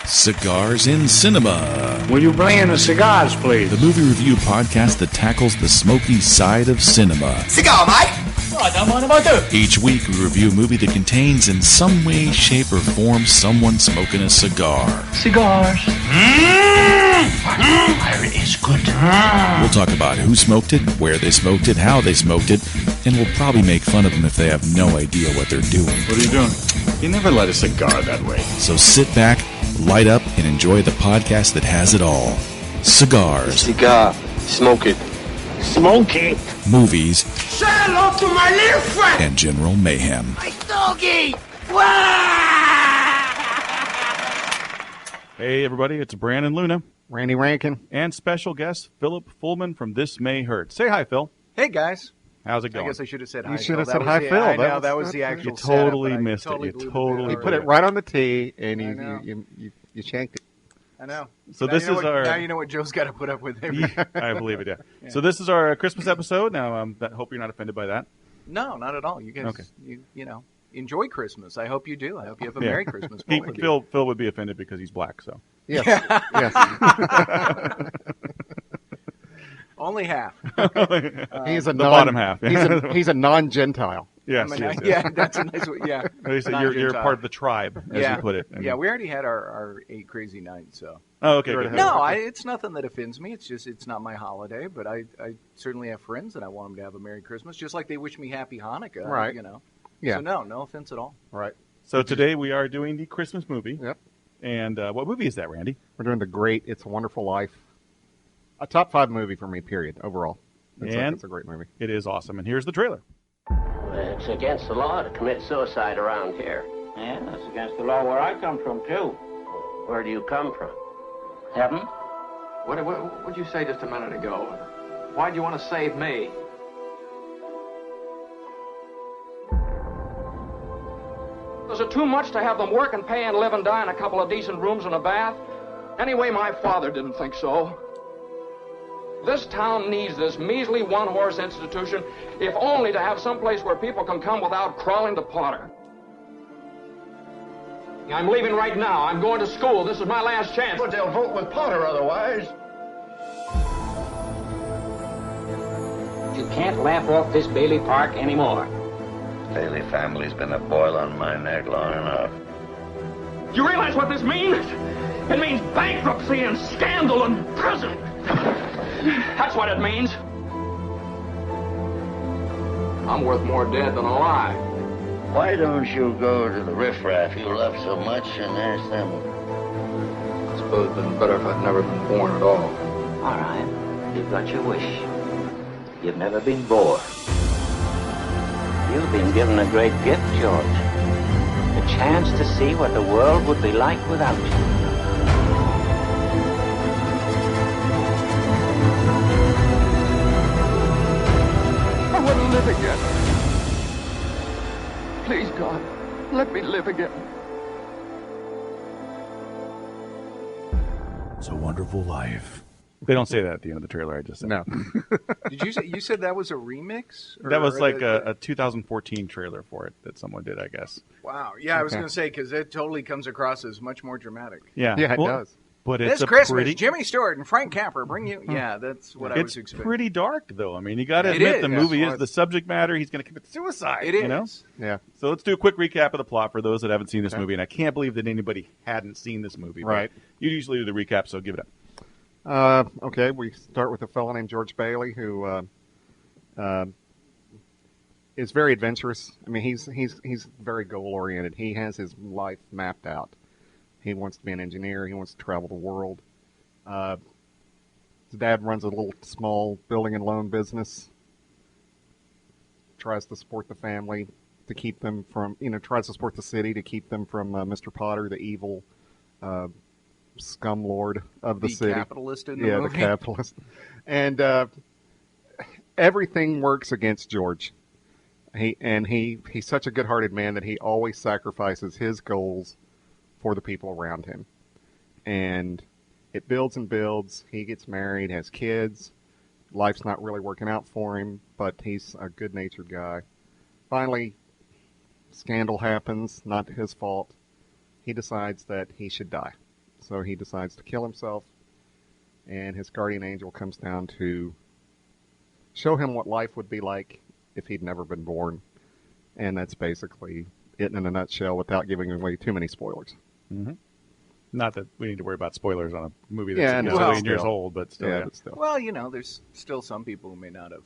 Cigars in Cinema. Will you bring in the cigars, please? The movie review podcast that tackles the smoky side of cinema. Cigar, mate! I don't mind if I do. Each week we review a movie that contains in some way, shape, or form someone smoking a cigar. Cigars. Fire is good. We'll talk about who smoked it, where they smoked it, how they smoked it, and we'll probably make fun of them if they have no idea what they're doing. What are you doing? You never light a cigar that way. So sit back, light up, and enjoy the podcast that has it all. Cigars. Cigar. Smoke it. Smoky. Movies. Say hello to my little friend! And general mayhem. My doggy! Hey, everybody, it's Brandon Luna. Randy Rankin. And special guest, Philip Fullman from This May Hurt. Say hi, Phil. Hey, guys. How's it going? I guess I should have said hi. You should have Phil. said That hi, was the- Phil. I know, That that was was the actual You setup, totally but I missed it. You blew the totally bit You out. put it right on the tee, and I know. you shanked it. I know. So Now this you know is what- our... Now you know what Joe's got to put up with. I believe it, yeah. So this is our Christmas episode. Now, I hope you're not offended by that. No, not at all. You guys, Okay. you know, enjoy Christmas. I hope you do. I hope you have a Yeah. Merry Christmas. He, both of you. Phil would be offended because he's black, so... Yes. Yes. Only half. He's a the bottom half. He's a non-Gentile. Yes, I mean, yes, yes. yeah, that's a nice one. Yeah. They say you're Non-Gentile. part of the tribe, as yeah. you put it. Yeah, we already had our 8 crazy nights, so. Oh, okay. Good. No, it's nothing that offends me. It's just it's not my holiday, but I certainly have friends that I want them to have a Merry Christmas, just like they wish me Happy Hanukkah. Right. You know. Yeah. So no offense at all. Right. So today we are doing the Christmas movie. Yep. And what movie is that, Randy? We're doing the great It's a Wonderful Life. A top 5 movie for me, period, overall. And it's a great movie. it is awesome. And here's the trailer. It's against the law to commit suicide around here. Yeah, that's against the law where I come from, too. Where do you come from? Heaven? What did you say just a minute ago? Why'd you want to save me? Is it too much to have them work and pay and live and die in a couple of decent rooms and a bath? Anyway, my father didn't think so. This town needs this measly one-horse institution, if only to have some place where people can come without crawling to Potter. I'm leaving right now. I'm going to school. This is my last chance. But they'll vote with Potter otherwise. You can't laugh off this Bailey Park anymore. Bailey family's been a boil on my neck long enough. Do you realize what this means? It means bankruptcy and scandal and prison. That's what it means. I'm worth more dead than alive. Why don't you go to the riffraff you love so much and ask them? I suppose it'd been better if I'd never been born at all. All right. You've got your wish. You've never been bored. You've been given a great gift, George. The chance to see what the world would be like without you. I want to live again. Please, God, let me live again. It's a Wonderful Life. They don't say that at the end of the trailer, I just said. No. Did you said that was a remix? That was Or like a 2014 trailer for it that someone did, I guess. Wow. Yeah, I was Okay. going to say because it totally comes across as much more dramatic. Yeah, Yeah, it Well, does. But it's This a Christmas, pretty... Jimmy Stewart and Frank Capra bring you. Yeah, that's what I was It's expecting. pretty dark, though. I mean, you got to It admit is. the That's movie is what- the subject matter. He's going to commit suicide. It is. You know? Yeah. So let's do a quick recap of the plot for those that haven't seen this Okay. movie. And I can't believe that anybody hadn't seen this movie. but Right. You usually do the recap, so give it up. Okay, we start with a fellow named George Bailey who is very adventurous. I mean, he's very goal-oriented. He has his life mapped out. He wants to be an engineer. He wants to travel the world. His dad runs a little small building and loan business. Tries to support the family to keep them from, tries to support the city to keep them from Mr. Potter, the evil scum lord of the city. Capitalist in the Yeah, movie. the capitalist. And everything works against George. He's such a good-hearted man that he always sacrifices his goals for the people around him. And it builds and builds. He gets married, has kids. Life's not really working out for him, but he's a good-natured guy. Finally, scandal happens, not his fault. He decides that he should die. So he decides to kill himself, and his guardian angel comes down to show him what life would be like if he'd never been born. And that's basically it in a nutshell without giving away too many spoilers. Mm-hmm. Not that we need to worry about spoilers on a movie that's Yeah, a no, million years old, but still. Yeah, Yeah. but still. Well, there's still some people who may not have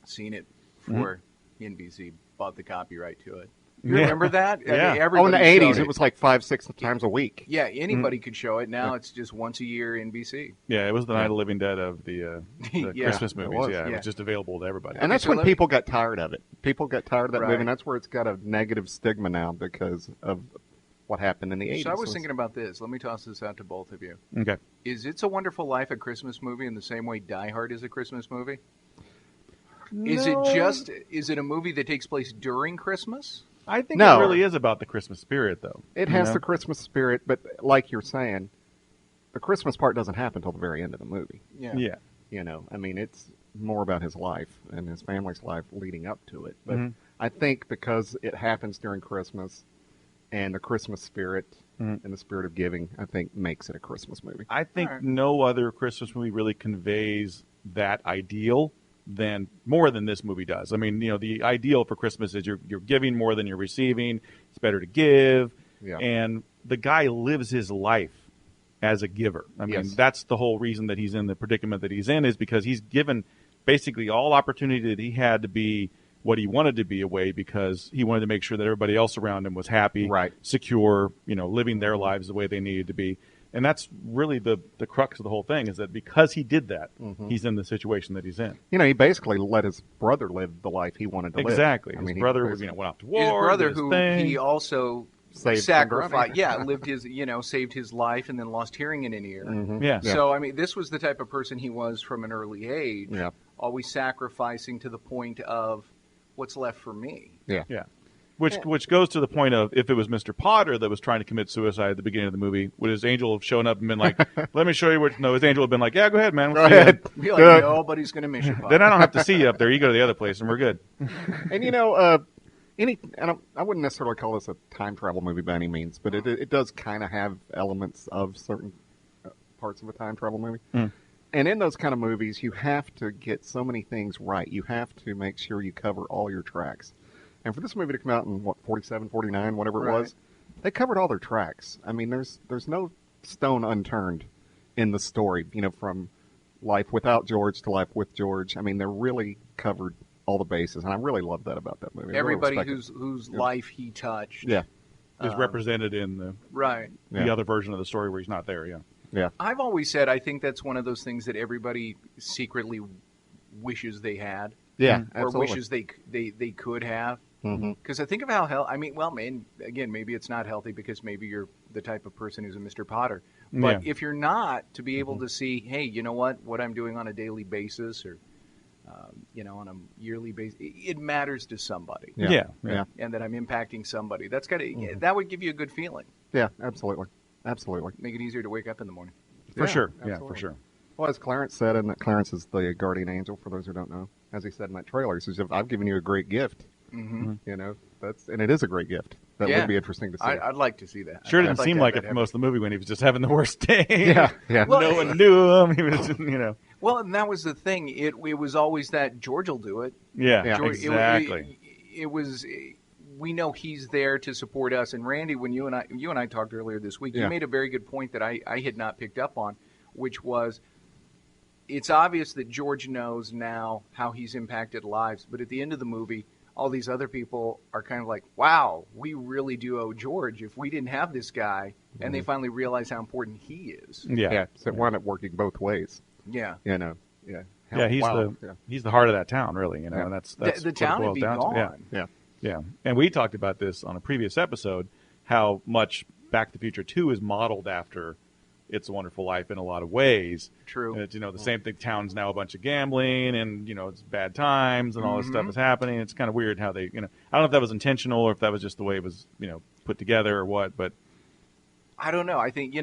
seen it before NBC bought the copyright to it. You remember that? Yeah. I mean, In the everybody 80s, showed it was like 5-6 times a week. Yeah, anybody could show it. Now it's just once a year NBC. Yeah, it was the Night of the Living Dead of the Yeah, Christmas it movies. was. It Yeah. was just available to everybody. And that's so when let me- people got tired of it. People got tired of that Right. movie, and that's where it's got a negative stigma now because of what happened in the 80s. So I was thinking about this. Let me toss this out to both of you. Okay. Is It's a Wonderful Life a Christmas movie in the same way Die Hard is a Christmas movie? Is it a movie that takes place during Christmas? I think No. it really is about the Christmas spirit, though. It You has know? the Christmas spirit, but like you're saying, the Christmas part doesn't happen until the very end of the movie. Yeah. I mean, it's more about his life and his family's life leading up to it. But Mhm. I think because it happens during Christmas and the Christmas spirit and the spirit of giving, I think makes it a Christmas movie. I think All right. no other Christmas movie really conveys that ideal more than this movie does. I mean, the ideal for Christmas is you're giving more than you're receiving. It's better to give. Yeah. And the guy lives his life as a giver. I mean, Yes. that's the whole reason that he's in the predicament that he's in, is because he's given basically all opportunity that he had to be what he wanted to be away, because he wanted to make sure that everybody else around him was happy, Right. secure, living their lives the way they needed to be. And that's really the crux of the whole thing, is that because he did that, he's in the situation that he's in. He basically let his brother live the life he wanted to live. Exactly. I His mean, brother he went off to war. His brother, did his who thing. he also Saved sacrificed, from drowning. lived his, saved his life and then lost hearing in an ear. Yeah. So, I mean, this was the type of person he was from an early age, Yeah. always sacrificing to the point of what's left for me. Yeah. Yeah. Which goes to the point of, if it was Mr. Potter that was trying to commit suicide at the beginning of the movie, would his angel have shown up and been like, let me show you what... No, his angel would have been like, yeah, go ahead, man. We'll Go see you." ahead. Be like, Good. nobody's going to miss you, Bob. Then I don't have to see you up there. You go to the other place and we're good. And I wouldn't necessarily call this a time travel movie by any means, but it does kind of have elements of certain parts of a time travel movie. And in those kind of movies, you have to get so many things right. You have to make sure you cover all your tracks. And for this movie to come out in 47, 49, whatever it Right. was, they covered all their tracks. I mean, there's no stone unturned in the story. From life without George to life with George. I mean, they really covered all the bases, and I really love that about that movie. I really Everybody respect it. whose life he touched. Yeah. Is represented in the Right. the other version of the story where he's not there, yeah. Yeah. I've always said I think that's one of those things that everybody secretly wishes they had. Yeah, Or absolutely. wishes they could have. Because I think of how maybe it's not healthy because maybe you're the type of person who's a Mr. Potter. But Yeah. if you're not, to be able to see, hey, you know what I'm doing on a daily basis or, on a yearly basis, it matters to somebody. Yeah. And that I'm impacting somebody. That's that would give you a good feeling. Yeah, absolutely. Absolutely. Make it easier to wake up in the morning. For sure. Yeah, absolutely. for sure. Well, as Clarence said, and that Clarence is the guardian angel, for those who don't know, as he said in that trailer, he says, I've given you a great gift. And it is a great gift. That would be interesting to see. I'd like to see that. Sure I'd didn't like seem to like have it that for most of the movie when he was just having the worst day. Yeah. Well, No one knew him. He was just, Well, and that was the thing. It was always that George will do it. Yeah, George, exactly. It was. We know he's there to support us. And Randy, when you and I talked earlier this week, you made a very good point that I had not picked up on, which was, it's obvious that George knows now how he's impacted lives. But at the end of the movie, all these other people are kind of like, wow, we really do owe George. If we didn't have this guy, and they finally realize how important he is. Yeah. So it wound up working both ways. Yeah. Yeah. Yeah, he's the heart of that town, really. And that's the what it town would boils be down to. gone. Yeah. And we talked about this on a previous episode, how much Back to the Future 2 is modeled after It's a Wonderful Life in a lot of ways. True. And it's, the same thing. Town's now a bunch of gambling, and it's bad times, and all this stuff is happening. It's kind of weird how they, I don't know if that was intentional or if that was just the way it was, put together or what. But I don't know. I think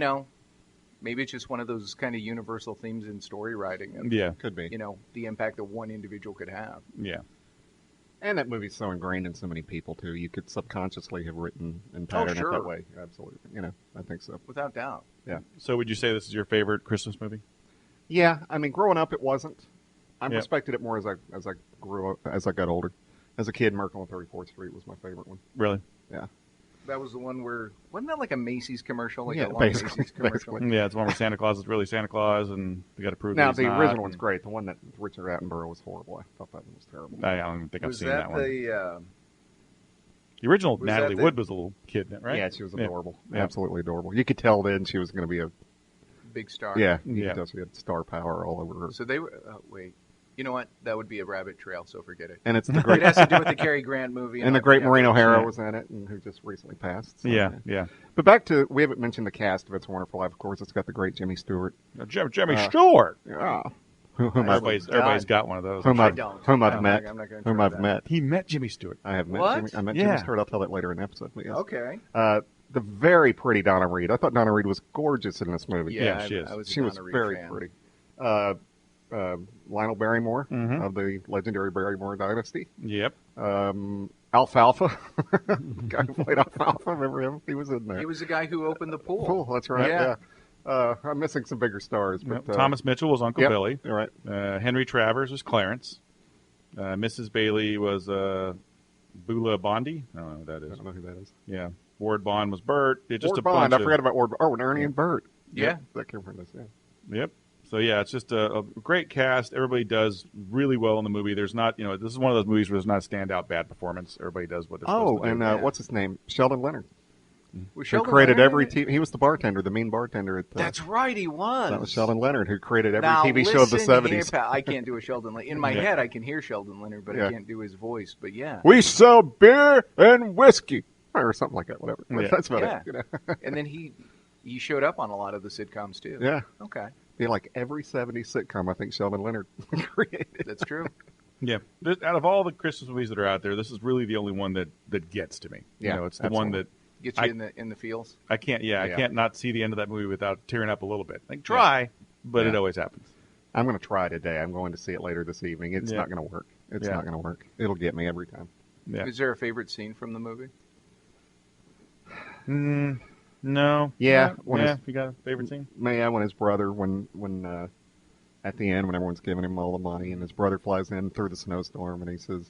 maybe it's just one of those kind of universal themes in story writing. Of, yeah, could be. The impact that one individual could have. Yeah. And that movie's so ingrained in so many people, too. You could subconsciously have written and patterned it that way. Absolutely. I think so. Without doubt. Yeah. So would you say this is your favorite Christmas movie? Yeah. I mean, growing up, it wasn't. I respected it more as I grew up, as I got older. As a kid, Miracle on 34th Street was my favorite one. Really? Yeah. That was the one where, wasn't that like a Macy's commercial? Like yeah, a long basically, Macy's commercial? basically. Yeah, it's the one where Santa Claus is really Santa Claus, and we got to prove now, that he's the not, original one's great. The one that Richard Attenborough was horrible. I thought that one was terrible. I don't even think I've seen that one. The original was Natalie that the- Wood was a little kid, right? Yeah, she was adorable. Yeah. Absolutely adorable. You could tell then she was going to be a... big star? Yeah, you could tell she had star power all over her. So they were, wait. You know what? That would be a rabbit trail, so forget it. And it's the great... It has to do with the Cary Grant movie. And the great Maureen O'Hara was in it, and who just recently passed. So, yeah. But back to... We haven't mentioned the cast of It's a Wonderful Life. Of course, it's got the great Jimmy Stewart. Jimmy Stewart! Yeah. Everybody's got one of those. Whom I've met. I'm not gonna Whom try I've that. met. He met Jimmy Stewart. I have met What? Jimmy. I met Yeah. Jimmy Stewart. I'll tell that later in the episode. But yes. Okay. The very pretty Donna Reed. I thought Donna Reed was gorgeous in this movie. Yeah, she is. I was a She was Donna Reed very fan. pretty. Lionel Barrymore of the legendary Barrymore dynasty. Yep. Alfalfa. The guy who played Alfalfa. Remember him? He was in there. He was the guy who opened the pool. Cool. That's right. Yeah. I'm missing some bigger stars. But, Thomas Mitchell was Uncle Billy. You're right. Henry Travers was Clarence. Mrs. Bailey was Beulah Bondi. I don't know who that I is. don't know who that is. Yeah. Ward Bond was Bert. Just Ward a Bond. bunch I forgot about Ward. Oh, and Ernie and Bert. Yeah. That came from this. Yeah. Yep. So yeah, it's just a great cast. Everybody does really well in the movie. There's not, this is one of those movies where there's not a standout bad performance. Everybody does what they're supposed to do. And what's his name? Sheldon Leonard. Was Who Sheldon created Leonard every in it? TV. He was the bartender, the mean bartender at the... That's right, he was. That was Sheldon Leonard, who created every Now, TV show of the listen 70s. here, pal. I can't do a Sheldon Leonard. In my Yeah. head, I can hear Sheldon Leonard, but Yeah. I can't do his voice. But yeah. We sell beer and whiskey. Or something like that, whatever. Yeah. That's about Yeah. it. You know? And then he showed up on a lot of the sitcoms, too. Yeah. Okay. Be like every 70s sitcom, I think Sheldon Leonard created. That's true. Yeah. Out of all the Christmas movies that are out there, this is really the only one that gets to me. Yeah, It's the one that Gets you in the feels. I can't. I Yeah. can't not see the end of that movie without tearing up a little bit. Like try, but it Yeah. always happens. I'm going to try today. I'm going to see it later this evening. It's Yeah. not going to work. It's Yeah. not going to work. It'll get me every time. Yeah. Is there a favorite scene from the movie? No. Yeah, when Yeah. it's- You got a favorite scene? Yeah, when his brother, when at the end, when everyone's giving him all the money, and his brother flies in through the snowstorm, and he says,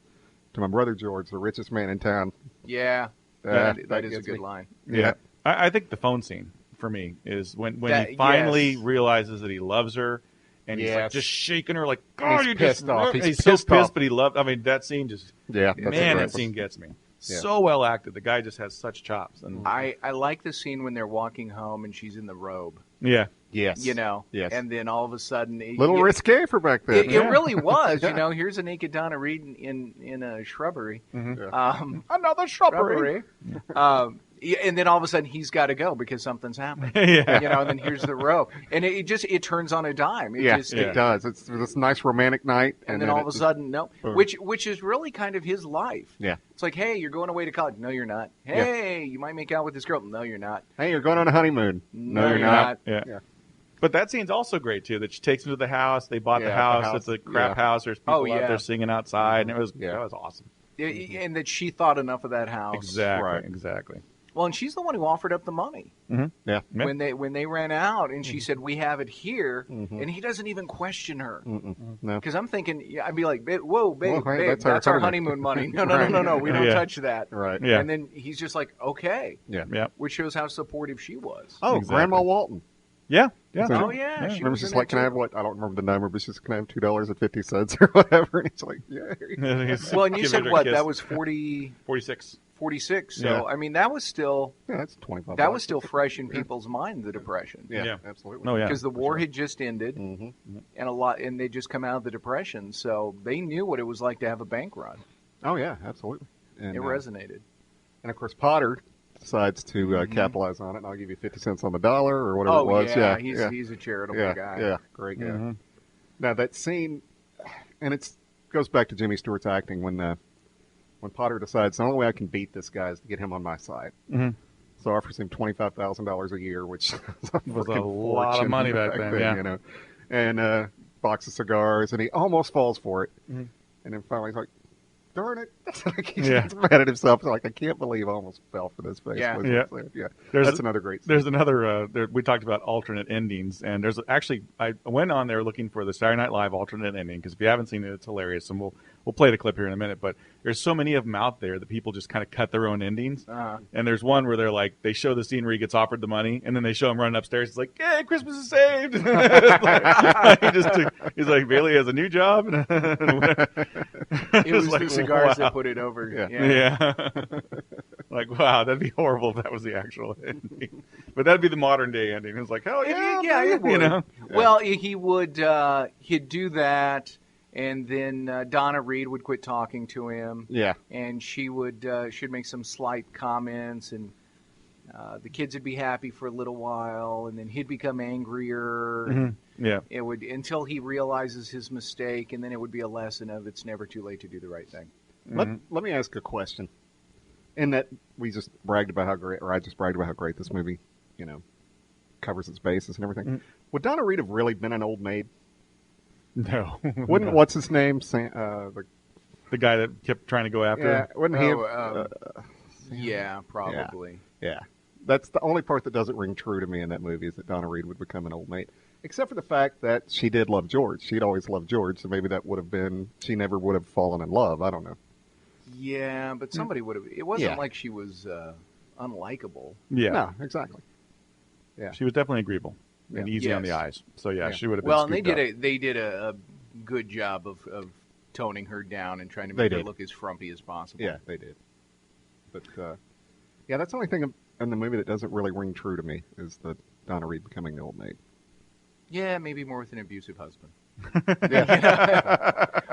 "To my brother George, the richest man in town." Yeah. that That is a gets good me. line. Yeah. I think the phone scene for me is when That- he finally yes. realizes that he loves her, and he's like Yes. just shaking her like, God, He's you pissed just off. He's, He's so pissed pissed, off. but he loved. I mean, that scene just Yeah, that's a man, great that one. scene gets me. Yeah. So well acted. The guy just has such chops. And I like the scene when they're walking home and she's in the robe. yeah, Yes. Yes. And then all of a sudden, Little risque for back then. It really was. Here's a naked Donna Reed in a shrubbery. another shrubbery. And then all of a sudden he's got to go because something's happened. Yeah. And then here's the robe, and it turns on a dime. It does. It's this nice romantic night, And then all of a sudden, no, boom. which is really kind of his life. Yeah. It's like, hey, you're going away to college. No, you're not. Hey, you might make out with this girl. No, you're not. Hey, you're going on a honeymoon. No, you're not. Yeah. But that scene's also great too. That she takes him to the house. They bought the Yeah, house. the house. It's a crap Yeah. house. There's people Oh, out yeah. there singing outside, and that was awesome. And that she thought enough of that house. Exactly. Right. Exactly. Well, and she's the one who offered up the money Yeah. Yeah. when they ran out, and she said, "We have it here," and he doesn't even question her. No. Because I'm thinking, I'd be like, "Whoa, babe, Well, hey, babe, that's our honeymoon money." No, we don't Yeah. touch that. Right. Yeah. And then he's just like, "Okay," Yeah. Yeah. which shows how supportive she was. Oh, Exactly. Grandma Walton. Yeah. Yeah. Oh yeah, she Remember, was she's in like, it, "Can I too. have what? I don't remember the number, but she's, can I have $2.50 or whatever?" And he's like, "Yeah." Well, and you Giving said her a what? kiss. That was 46. 46. So Yeah. I mean, that was still That's $25. that was still fresh in people's mind. The Depression. Yeah, Yeah. absolutely. Oh yeah. Because the war had just ended, Mm-hmm. and they just come out of the Depression, so they knew what it was like to have a bank run. Oh yeah, absolutely. And, It resonated. and of course, Potter decides to capitalize on it, and I'll give you 50 cents on the dollar or whatever it was. yeah, he's a charitable yeah, guy. yeah, great guy. Mm-hmm. Now that scene, and it goes back to Jimmy Stewart's acting when Potter decides the only way I can beat this guy is to get him on my side. Mm-hmm. So offers him $25,000 a year, which Was a lot of money back then, yeah. you know, and box of cigars, and he almost falls for it, and then finally he's like, darn it. Like, he's mad at himself. Like, I can't believe I almost fell for this face. Yeah. That's another great scene. There's another, we talked about alternate endings, and there's actually, I went on there looking for the Saturday Night Live alternate ending, because if you haven't seen it, it's hilarious, and we'll play the clip here in a minute, but there's so many of them out there that people just kind of cut their own endings. And there's one where they're like, they show the scene where he gets offered the money, and then they show him running upstairs. It's like, "Yay, Christmas is saved!" He's like, Bailey has a new job. It was like, the cigars that put it over. Yeah. Like, wow, that'd be horrible if that was the actual ending. But that'd be the modern day ending. It's like, hell yeah, it would. You know? Well, he would. He'd do that. And then Donna Reed would quit talking to him. Yeah. And she'd make some slight comments, and the kids would be happy for a little while, and then he'd become angrier. Mm-hmm. Yeah. It would, until he realizes his mistake, and then it would be a lesson of it's never too late to do the right thing. Let me ask a question. In that we just bragged about how great, or I just bragged about how great this movie, covers its bases and everything. Mm-hmm. Would Donna Reed have really been an old maid? No. Wouldn't, what's his name? The guy that kept trying to go after him? Wouldn't he yeah, probably. Yeah. That's the only part that doesn't ring true to me in that movie, is that Donna Reed would become an old maid. Except for the fact that she did love George. She'd always loved George, so maybe that would have been, she never would have fallen in love. I don't know. Yeah, but somebody would have, it wasn't like she was unlikable. Yeah. No, exactly. Yeah. She was definitely agreeable. And easy on the eyes. So, she would have been well, and they did a good job of toning her down and trying to make her look as frumpy as possible. Yeah, they did. But, that's the only thing in the movie that doesn't really ring true to me, is the Donna Reed becoming the old maid. Yeah, maybe more with an abusive husband.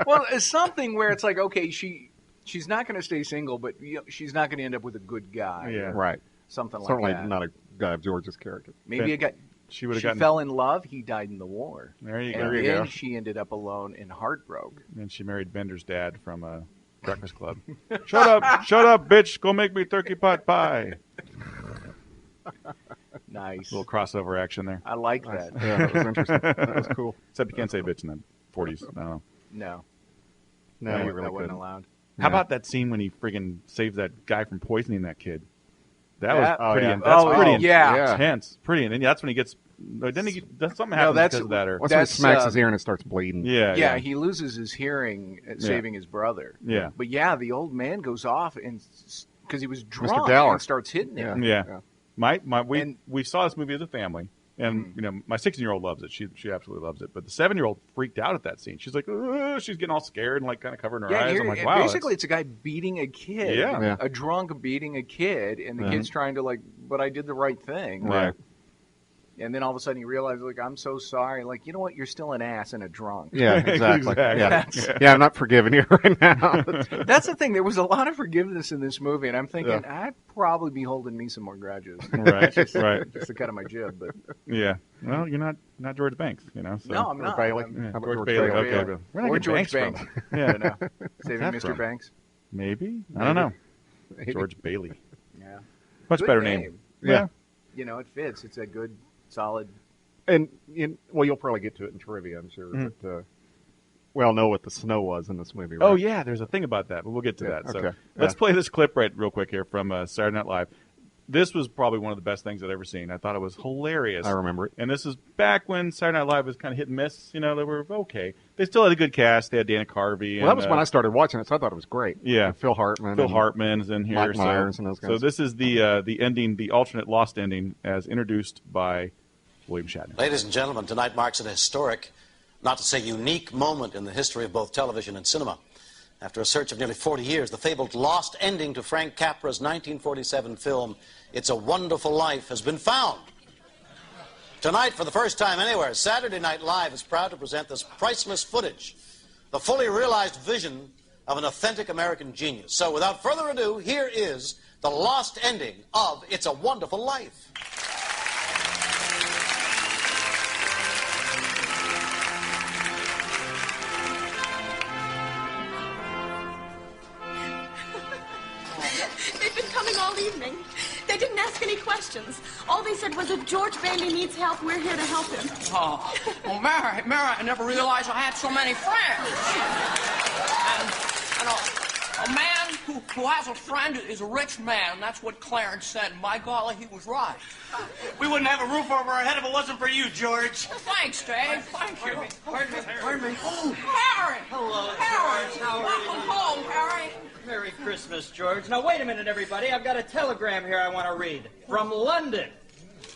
Well, it's something where it's like, okay, she's not going to stay single, but she's not going to end up with a good guy. Yeah. Right. Something Certainly like that. Not a guy of George's character. Maybe a guy... She fell in love. He died in the war. There you go. And then she ended up alone and heartbroken. And she married Bender's dad from Breakfast Club. Shut up, bitch! Go make me turkey pot pie. Nice. A little crossover action there. I like that. Yeah, that was interesting. That was cool. Except you can't say bitch in the 40s. I don't know. No, you really that wasn't allowed. How about that scene when he friggin' saves that guy from poisoning that kid? That was pretty. That's pretty intense. Pretty, and that's when he gets. Then something happens because of that. That's when he smacks his ear and it starts bleeding. Yeah. He loses his hearing at saving his brother. Yeah, but the old man goes off and because he was drunk and starts hitting him. Yeah. We saw this movie as a family. And, my 16-year-old loves it. She absolutely loves it. But the 7-year-old freaked out at that scene. She's like, she's getting all scared and, like, kind of covering her eyes. I'm like, wow. Basically, it's a guy beating a kid. Yeah. A drunk beating a kid. And the kid's trying to, but I did the right thing. Right. And then all of a sudden he realizes, I'm so sorry. Like, you know what? You're still an ass and a drunk. Yeah, exactly. Yeah, I'm not forgiving you right now. That's the thing. There was a lot of forgiveness in this movie. And I'm thinking, I'd probably be holding me some more grudges. Right, just right. Just the cut of my jib. But yeah. Well, you're not George Banks, So. No, I'm not. Bailey. Yeah. How about George Bailey. Okay. Where did I get George Banks? Yeah. Saving Mr. Banks? Maybe. I don't know. George Bailey. Yeah. Much better name. Yeah. It fits. It's a good, solid. And you'll probably get to it in trivia, I'm sure. But we all know what the snow was in this movie, right? Oh yeah, there's a thing about that, but we'll get to that. So let's play this clip real quick here from Saturday Night Live. This was probably one of the best things I'd ever seen. I thought it was hilarious. I remember it. And this is back when Saturday Night Live was kind of hit and miss. They were okay. They still had a good cast. They had Dana Carvey. Well, that was when I started watching it, so I thought it was great. Yeah. And Phil Hartman. Phil Hartman's in here. Mike Myers and those guys. So this is the ending, the alternate lost ending, as introduced by William Shatner. Ladies and gentlemen, tonight marks an historic, not to say unique, moment in the history of both television and cinema. After a search of nearly 40 years, the fabled lost ending to Frank Capra's 1947 film, It's a Wonderful Life, has been found. Tonight, for the first time anywhere, Saturday Night Live is proud to present this priceless footage, the fully realized vision of an authentic American genius. So, without further ado, here is the lost ending of It's a Wonderful Life. They've been coming all evening. They didn't ask any questions. All they said was if George Bailey needs help, we're here to help him. Oh, well, Mary, I never realized I had so many friends. who has a friend is a rich man, and that's what Clarence said. And by golly, he was right. We wouldn't have a roof over our head if it wasn't for you, George. Thanks, Dave. Thank you. Pardon me. Oh, Harry. Hello, Harry. George. How are Welcome you? home, Harry. Merry Christmas, George. Now, wait a minute, everybody. I've got a telegram here I want to read. From London.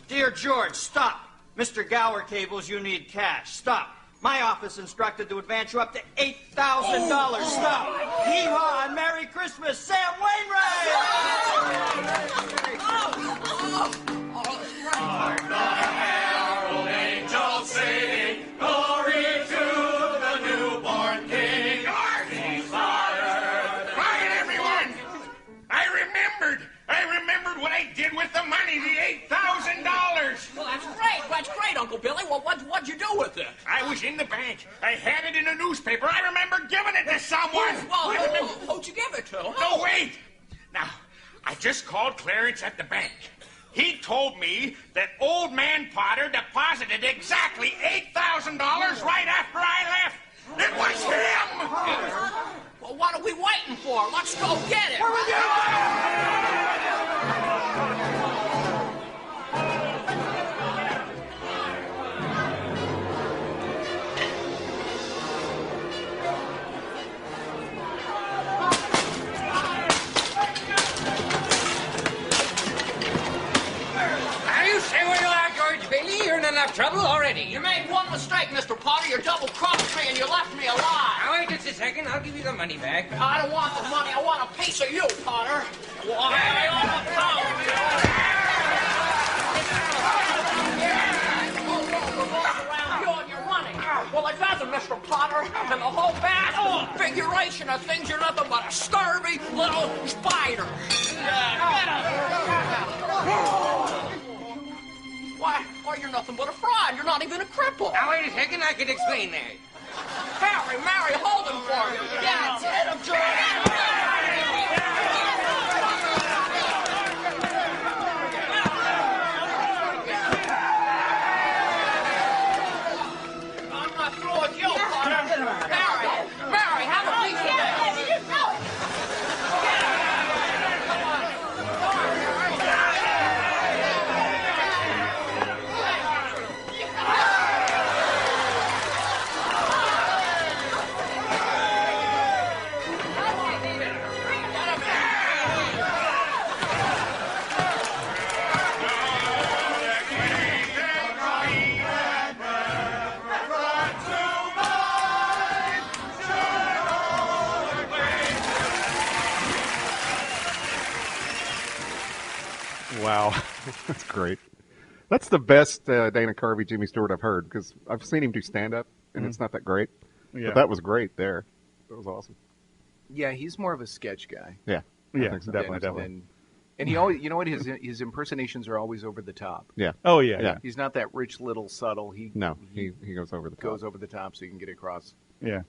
Dear George, stop. Mr. Gower cables, you need cash. Stop. My office instructed to advance you up to $8,000. Stop. Hee-haw and Merry Christmas, Sam Wainwright! Hark the herald angels sing, glory to the newborn King. Quiet, everyone! I remembered what I did with the money, the $8,000. Well, that's great. That's great, Uncle Billy. Well, what'd you do with it? I was in the bank. I had it in a newspaper. I remember giving it to someone. Well, who'd you give it to? No, wait. Now, I just called Clarence at the bank. He told me that old man Potter deposited exactly $8,000 right after I left. It was him! Well, what are we waiting for? Let's go get it. Are you sure now, George Bailey? You're in enough trouble already. You made one mistake, Mr. Potter. You double-crossed me and you left me alive. Now, wait just a second. I'll give you the money back. I don't want the money. I want a piece of you, Potter. Well, it doesn't, Mr. Potter. And the whole bad figuration of things, you're nothing but a scurvy little spider. Why, you're nothing but a fraud. You're not even a cripple. Now, wait a second. I can explain that. Harry, Mary, hold him for you. Yeah, hit him, George. Wow, that's great. That's the best Dana Carvey, Jimmy Stewart I've heard, because I've seen him do stand-up, and it's not that great. Yeah. But that was great there. That was awesome. Yeah, he's more of a sketch guy. Yeah. Yeah, think so. definitely. And he always, you know what, his impersonations are always over the top. Yeah. Oh, yeah. He's not that rich little subtle. He goes over the top. Goes over the top so you can get across. Yeah.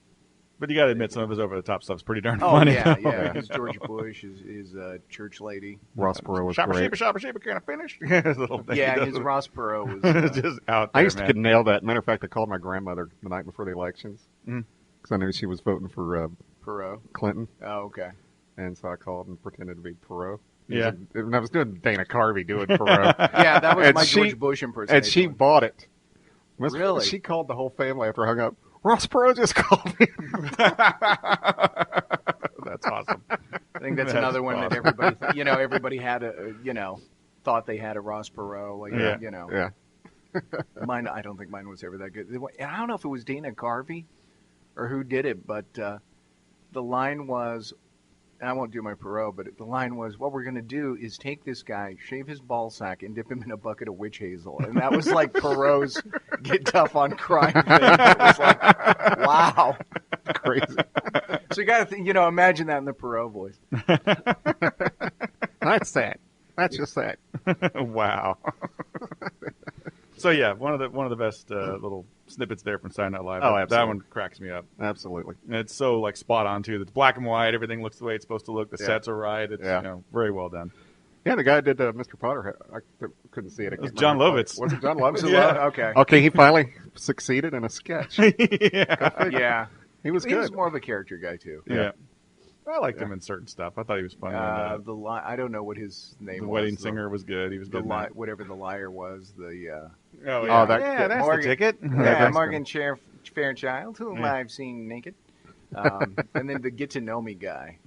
But you got to admit, some of his over-the-top stuff's pretty darn Oh, funny. yeah. His George Bush, his church lady. Ross Perot was Shopper, great. shaper, can I finish? His little thing Yeah, he his does. Ross Perot was just out there, I used to man. could nail that. Matter of fact, I called my grandmother the night before the elections because I knew she was voting for Perot. Clinton. Oh, okay. And so I called and pretended to be Perot. Yeah. And I was doing Dana Carvey doing Perot. Yeah, that was And my she- George Bush impersonation. And she bought it. Really? She called the whole family after I hung up. Ross Perot just called me. That's awesome. I think that's another one that everybody, everybody had thought they had a Ross Perot. Like, Yeah. Mine, I don't think mine was ever that good. And I don't know if it was Dana Carvey or who did it, but the line was, and I won't do my Perot, but the line was, what we're going to do is take this guy, shave his ball sack, and dip him in a bucket of witch hazel. And that was like Perot's get tough on crime thing. It was like, wow. Crazy. So you got to imagine that in the Perot voice. That's sad. That's just sad. Wow. So yeah, one of the best little snippets there from Saturday Night Live. Oh, That absolutely. one cracks me up. Absolutely. And it's so like spot on too. It's black and white. Everything looks the way it's supposed to look. The sets are right. It's very well done. Yeah, the guy that did Mr. Potter. I couldn't see it. I It was can't John remember. Lovitz. Was it John Lovitz? Yeah. Okay. Okay, he finally succeeded in a sketch. Yeah. He was He good. was more of a character guy too. Yeah. I liked him in certain stuff. I thought he was funny. I don't know what his name was. The wedding singer was good. He was good. Whatever the liar was. The that's Morgan, the ticket. Yeah, Morgan Fairchild, whom I've seen naked. And then the Get to Know Me guy.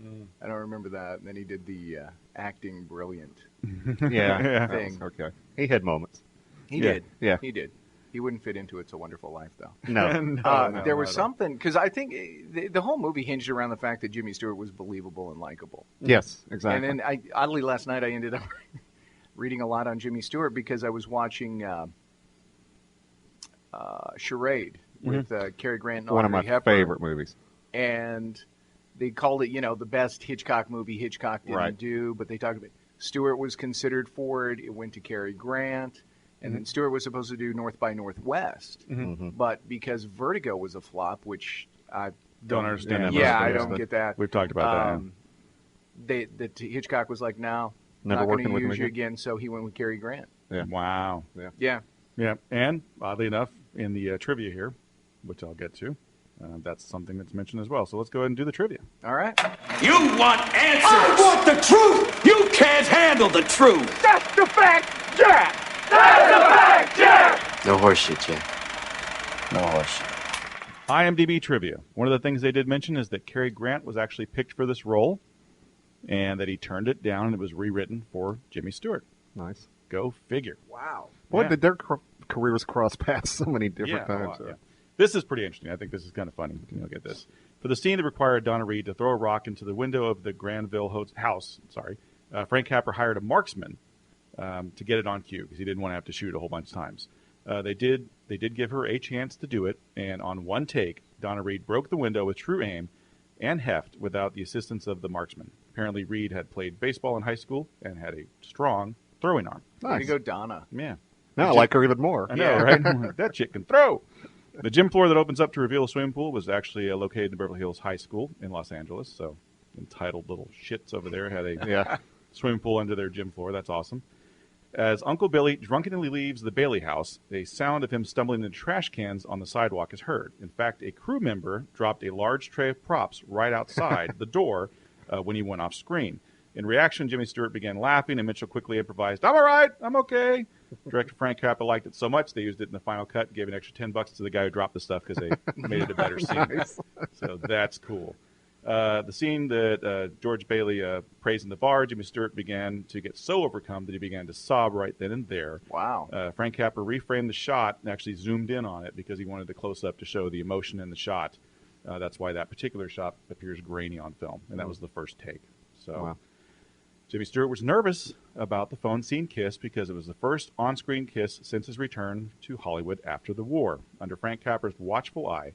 I don't remember that. And then he did the acting brilliant thing. Okay. He had moments. He did. Yeah. He did. He wouldn't fit into It's a Wonderful Life, though. No. There was something, because I think the whole movie hinged around the fact that Jimmy Stewart was believable and likable. Yes, exactly. And then, oddly, last night I ended up reading a lot on Jimmy Stewart because I was watching Charade with Cary Grant and one of my Audrey Hepburn. favorite movies. And they called it, the best Hitchcock movie Hitchcock didn't do, but they talked about Stewart was considered for it. It went to Cary Grant. And then Stewart was supposed to do North by Northwest, but because Vertigo was a flop, which I don't understand. I don't get that. We've talked about that. Hitchcock was like, no, never not going to with use him you again. So he went with Cary Grant. Yeah. Wow. Yeah. And oddly enough, in the trivia here, which I'll get to, that's something that's mentioned as well. So let's go ahead and do the trivia. All right. You want answers. I want the truth. You can't handle the truth. That's the fact, Jack. That's the fact, Jack. No horseshit, Jack. No horseshit. IMDb Trivia. One of the things they did mention is that Cary Grant was actually picked for this role and that he turned it down and it was rewritten for Jimmy Stewart. Nice. Go figure. Wow. Boy, did their careers cross paths so many different times. This is pretty interesting. I think this is kind of funny. Get this. For the scene that required Donna Reed to throw a rock into the window of the Granville house, Frank Capra hired a marksman to get it on cue because he didn't want to have to shoot a whole bunch of times. They did give her a chance to do it, and on one take, Donna Reed broke the window with true aim and heft without the assistance of the marksman. Apparently, Reed had played baseball in high school and had a strong throwing arm. Nice. Way to go, Donna. Yeah. Now I like her even more. I know, right? That chick can throw. The gym floor that opens up to reveal a swimming pool was actually located in Beverly Hills High School in Los Angeles. So, entitled little shits over there had a swimming pool under their gym floor. That's awesome. As Uncle Billy drunkenly leaves the Bailey house, a sound of him stumbling into trash cans on the sidewalk is heard. In fact, a crew member dropped a large tray of props right outside the door when he went off screen. In reaction, Jimmy Stewart began laughing, and Mitchell quickly improvised, "I'm all right, I'm okay." Director Frank Capra liked it so much they used it in the final cut, gave an extra $10 to the guy who dropped the stuff because they made it a better scene. Nice. So that's cool. The scene that George Bailey prays in the bar, Jimmy Stewart began to get so overcome that he began to sob right then and there. Wow. Frank Capra reframed the shot and actually zoomed in on it because he wanted the close-up to show the emotion in the shot. That's why that particular shot appears grainy on film, and that was the first take. So Jimmy Stewart was nervous about the phone scene kiss because it was the first on-screen kiss since his return to Hollywood after the war. Under Frank Capra's watchful eye,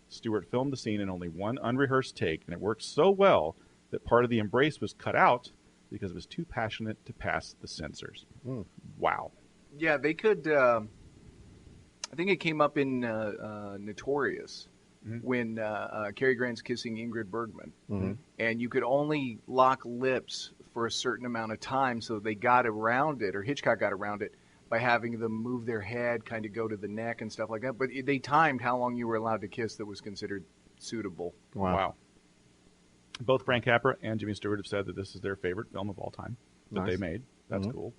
Stewart filmed the scene in only one unrehearsed take, and it worked so well that part of the embrace was cut out because it was too passionate to pass the censors. Wow. Yeah, they could. I think it came up in Notorious when Cary Grant's kissing Ingrid Bergman, and you could only lock lips for a certain amount of time, so they got around it, or Hitchcock got around it, by having them move their head, kind of go to the neck and stuff like that. But they timed how long you were allowed to kiss that was considered suitable. Wow. Both Frank Capra and Jimmy Stewart have said that this is their favorite film of all time that they made. That's cool.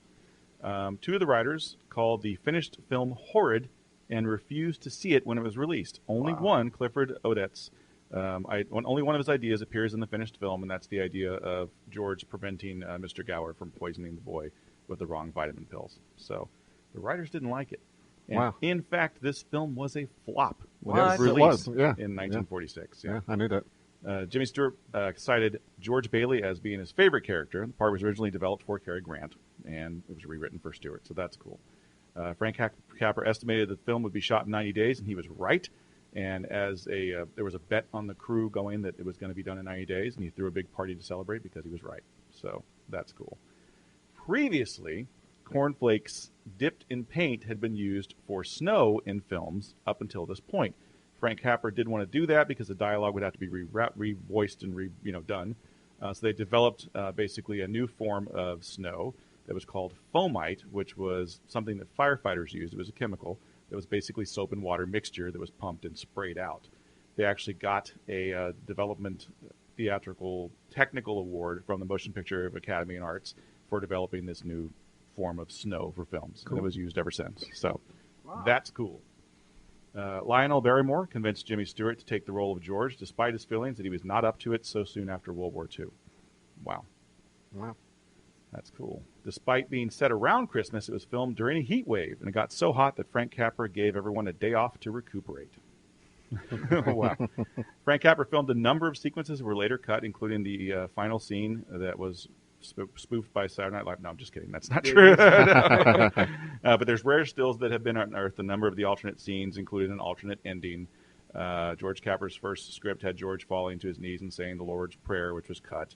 Two of the writers called the finished film horrid and refused to see it when it was released. Only one, Clifford Odets, only one of his ideas appears in the finished film, and that's the idea of George preventing Mr. Gower from poisoning the boy with the wrong vitamin pills. So the writers didn't like it. And in fact, this film was a flop when it was released in 1946. Yeah, I knew that. Jimmy Stewart cited George Bailey as being his favorite character. The part was originally developed for Cary Grant, and it was rewritten for Stewart, so that's cool. Frank Capra estimated that the film would be shot in 90 days, and he was right. And as there was a bet on the crew going that it was going to be done in 90 days, and he threw a big party to celebrate because he was right. So that's cool. Previously, cornflakes dipped in paint had been used for snow in films up until this point. Frank Capra didn't want to do that because the dialogue would have to be re-voiced and done. So they developed basically a new form of snow that was called foamite, which was something that firefighters used. It was a chemical. It was basically soap and water mixture that was pumped and sprayed out. They actually got a development theatrical technical award from the Motion Picture Academy and Arts for developing this new form of snow for films. Cool. And it was used ever since. So that's cool. Lionel Barrymore convinced Jimmy Stewart to take the role of George, despite his feelings that he was not up to it so soon after World War II. Wow. That's cool. Despite being set around Christmas, it was filmed during a heat wave, and it got so hot that Frank Capra gave everyone a day off to recuperate. Wow. Frank Capra filmed a number of sequences that were later cut, including the final scene that was spoofed by Saturday Night Live. No, I'm just kidding. That's not true. But there's rare stills that have been unearthed. A number of the alternate scenes included an alternate ending. George Capra's first script had George falling to his knees and saying the Lord's Prayer, which was cut,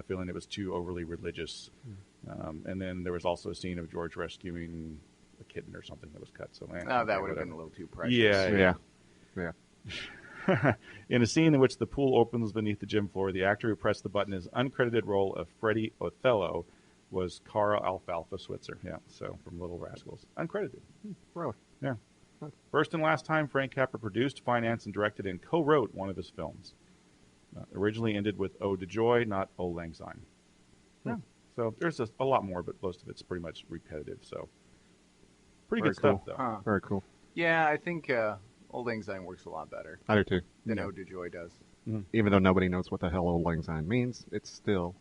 feeling it was too overly religious. And then there was also a scene of George rescuing a kitten or something that was cut. So that would have been a little too precious. Yeah. In a scene in which the pool opens beneath the gym floor, the actor who pressed the button, his uncredited role of Freddie Othello, was Carl Alfalfa Switzer. Yeah, so from Little Rascals. Uncredited. Really? Yeah. First and last time Frank Capra produced, financed, and directed and co-wrote one of his films. Originally ended with Ode to Joy, not O Lang Syne. Yeah. So there's a lot more, but most of it's pretty much repetitive. So pretty Very good stuff, cool. though. Very cool. Yeah, I think Old Lang Syne works a lot better. I do too. Than Ode to Joy does. Even though nobody knows what the hell Old Lang Syne means, it's still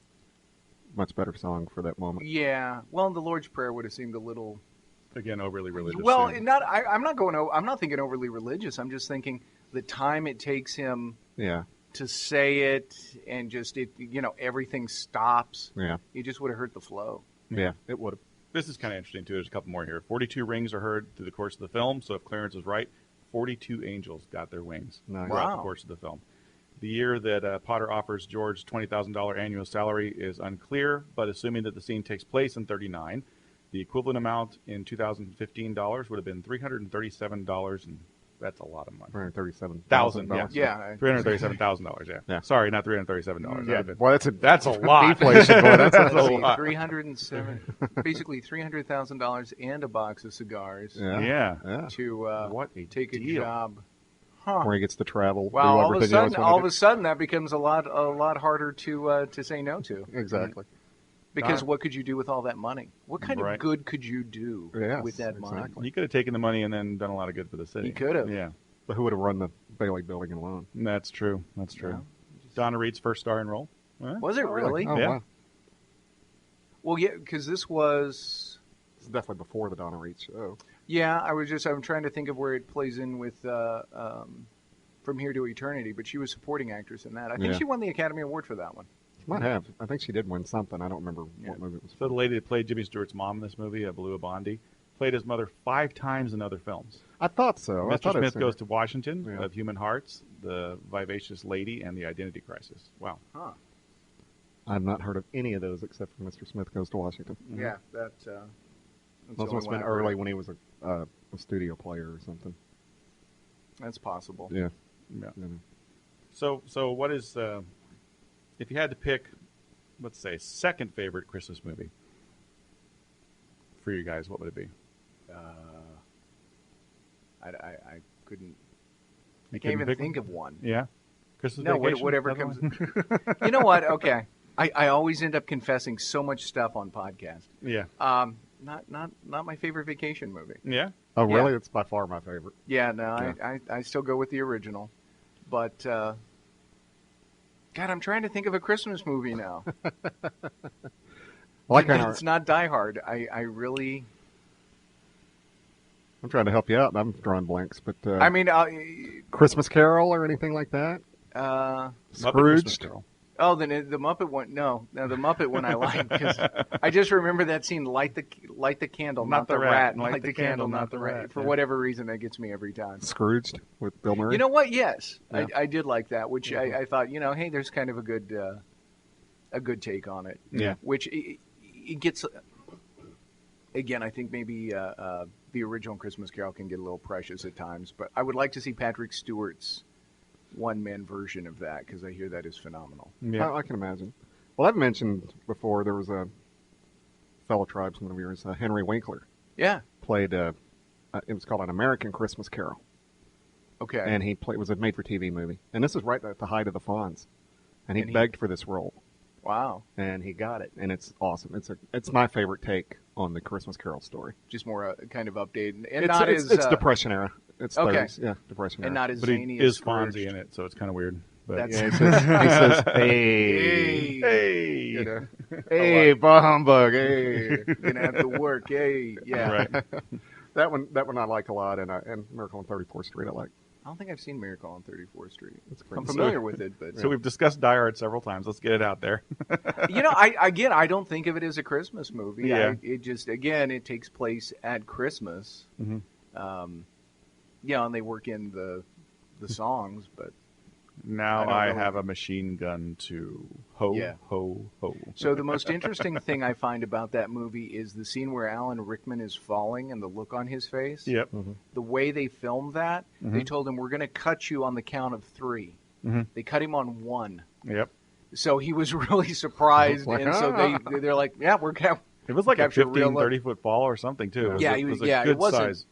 a much better song for that moment. Yeah. Well, the Lord's Prayer would have seemed a little... Again, overly religious. Well, I'm not thinking overly religious. I'm just thinking the time it takes him to say it and just, everything stops. Yeah. He just would have hurt the flow. Yeah, it would have. This is kind of interesting, too. There's a couple more here. 42 rings are heard through the course of the film, so if Clarence was right, 42 angels got their wings throughout the course of the film. The year that Potter offers George $20,000 annual salary is unclear, but assuming that the scene takes place in 39, the equivalent amount in 2015 dollars would have been $337, and that's a lot of money. $337,000. Yeah. $337,000. Yeah. Sorry, not $337. Yeah. Well, that's a lot. Deflation, boy. That's a lot. Basically $300,000 and a box of cigars. Yeah. To take a job. Where he gets to travel. Wow! All of a sudden, that becomes a lot harder to say no to. Exactly. Because what could you do with all that money? What kind of good could you do with that money? He could have taken the money and then done a lot of good for the city. He could have. Yeah. But who would have run the Bailey building alone? That's true. That's true. Yeah. Donna Reed's first starring role. Was it really? Oh, yeah. Wow. Well, yeah, because this was... It's definitely before the Donna Reed show. Yeah, I'm trying to think of where it plays in with From Here to Eternity, but she was supporting actress in that. I think she won the Academy Award for that one. Might have. I think she did win something. I don't remember what movie it was. So the lady that played Jimmy Stewart's mom in this movie, Balua Bondi, played his mother 5 times in other films. I thought so. Mr. Smith Goes to Washington, Of Human Hearts, The Vivacious Lady, and The Identity Crisis. Wow. Huh. I've not heard of any of those except for Mr. Smith Goes to Washington. Mm-hmm. Yeah, that's must have been early when he was a studio player or something. That's possible. Yeah. So what is... if you had to pick, let's say, second favorite Christmas movie for you guys, what would it be? I couldn't. I can't even think of one. Yeah, Christmas no, Vacation. Whatever comes. You know what? Okay, I always end up confessing so much stuff on podcast. Yeah. Not my favorite vacation movie. Yeah. Oh, really? It's by far my favorite. Yeah. No, yeah. I still go with the original, but. God, I'm trying to think of a Christmas movie now. It's not Die Hard. I really... I'm trying to help you out, and I'm drawing blanks. But I mean... Christmas Carol or anything like that? Scrooged? Oh, the Muppet one. No, the Muppet one I like. Cause I just remember that scene, light the candle, not the rat. And light the candle, not the rat. For whatever reason, that gets me every time. Scrooged with Bill Murray? You know what? Yes. Yeah. I did like that, which I thought, hey, there's kind of a good take on it. Yeah. Which it gets... Again, I think maybe the original Christmas Carol can get a little precious at times, but I would like to see Patrick Stewart's one-man version of that, because I hear that is phenomenal. Yeah, I can imagine. Well, I've mentioned before there was a fellow tribesman of yours, Henry Winkler. Yeah. Played, it was called An American Christmas Carol. Okay. And it was a made-for-TV movie. And this is right at the height of the Fonz. and he begged for this role. Wow. And he got it, and it's awesome. It's my favorite take on the Christmas Carol story. Just more kind of update, and it's Depression era. It's okay. 30s, yeah, Depression era. And not as but zany he is as Fonzie in it, so it's kind of weird. But yeah, he says, hey, hey, bah humbug, hey, gonna have to work, hey, yeah. Right. that one I like a lot, and Miracle on 34th Street I like. I don't think I've seen Miracle on 34th Street. I'm familiar with it, but so we've discussed Die Hard several times. Let's get it out there. I don't think of it as a Christmas movie. Yeah. It takes place at Christmas. Mm-hmm. And they work in the songs, but now I have a machine gun to ho, ho, ho. So the most interesting thing I find about that movie is the scene where Alan Rickman is falling and the look on his face. Yep. Mm-hmm. The way they filmed that, they told him, we're going to cut you on the count of 3. Mm-hmm. They cut him on 1. Yep. So he was really surprised, and so they're like, yeah, we're it was like a 15, 30-foot fall or something, too. It was a good size.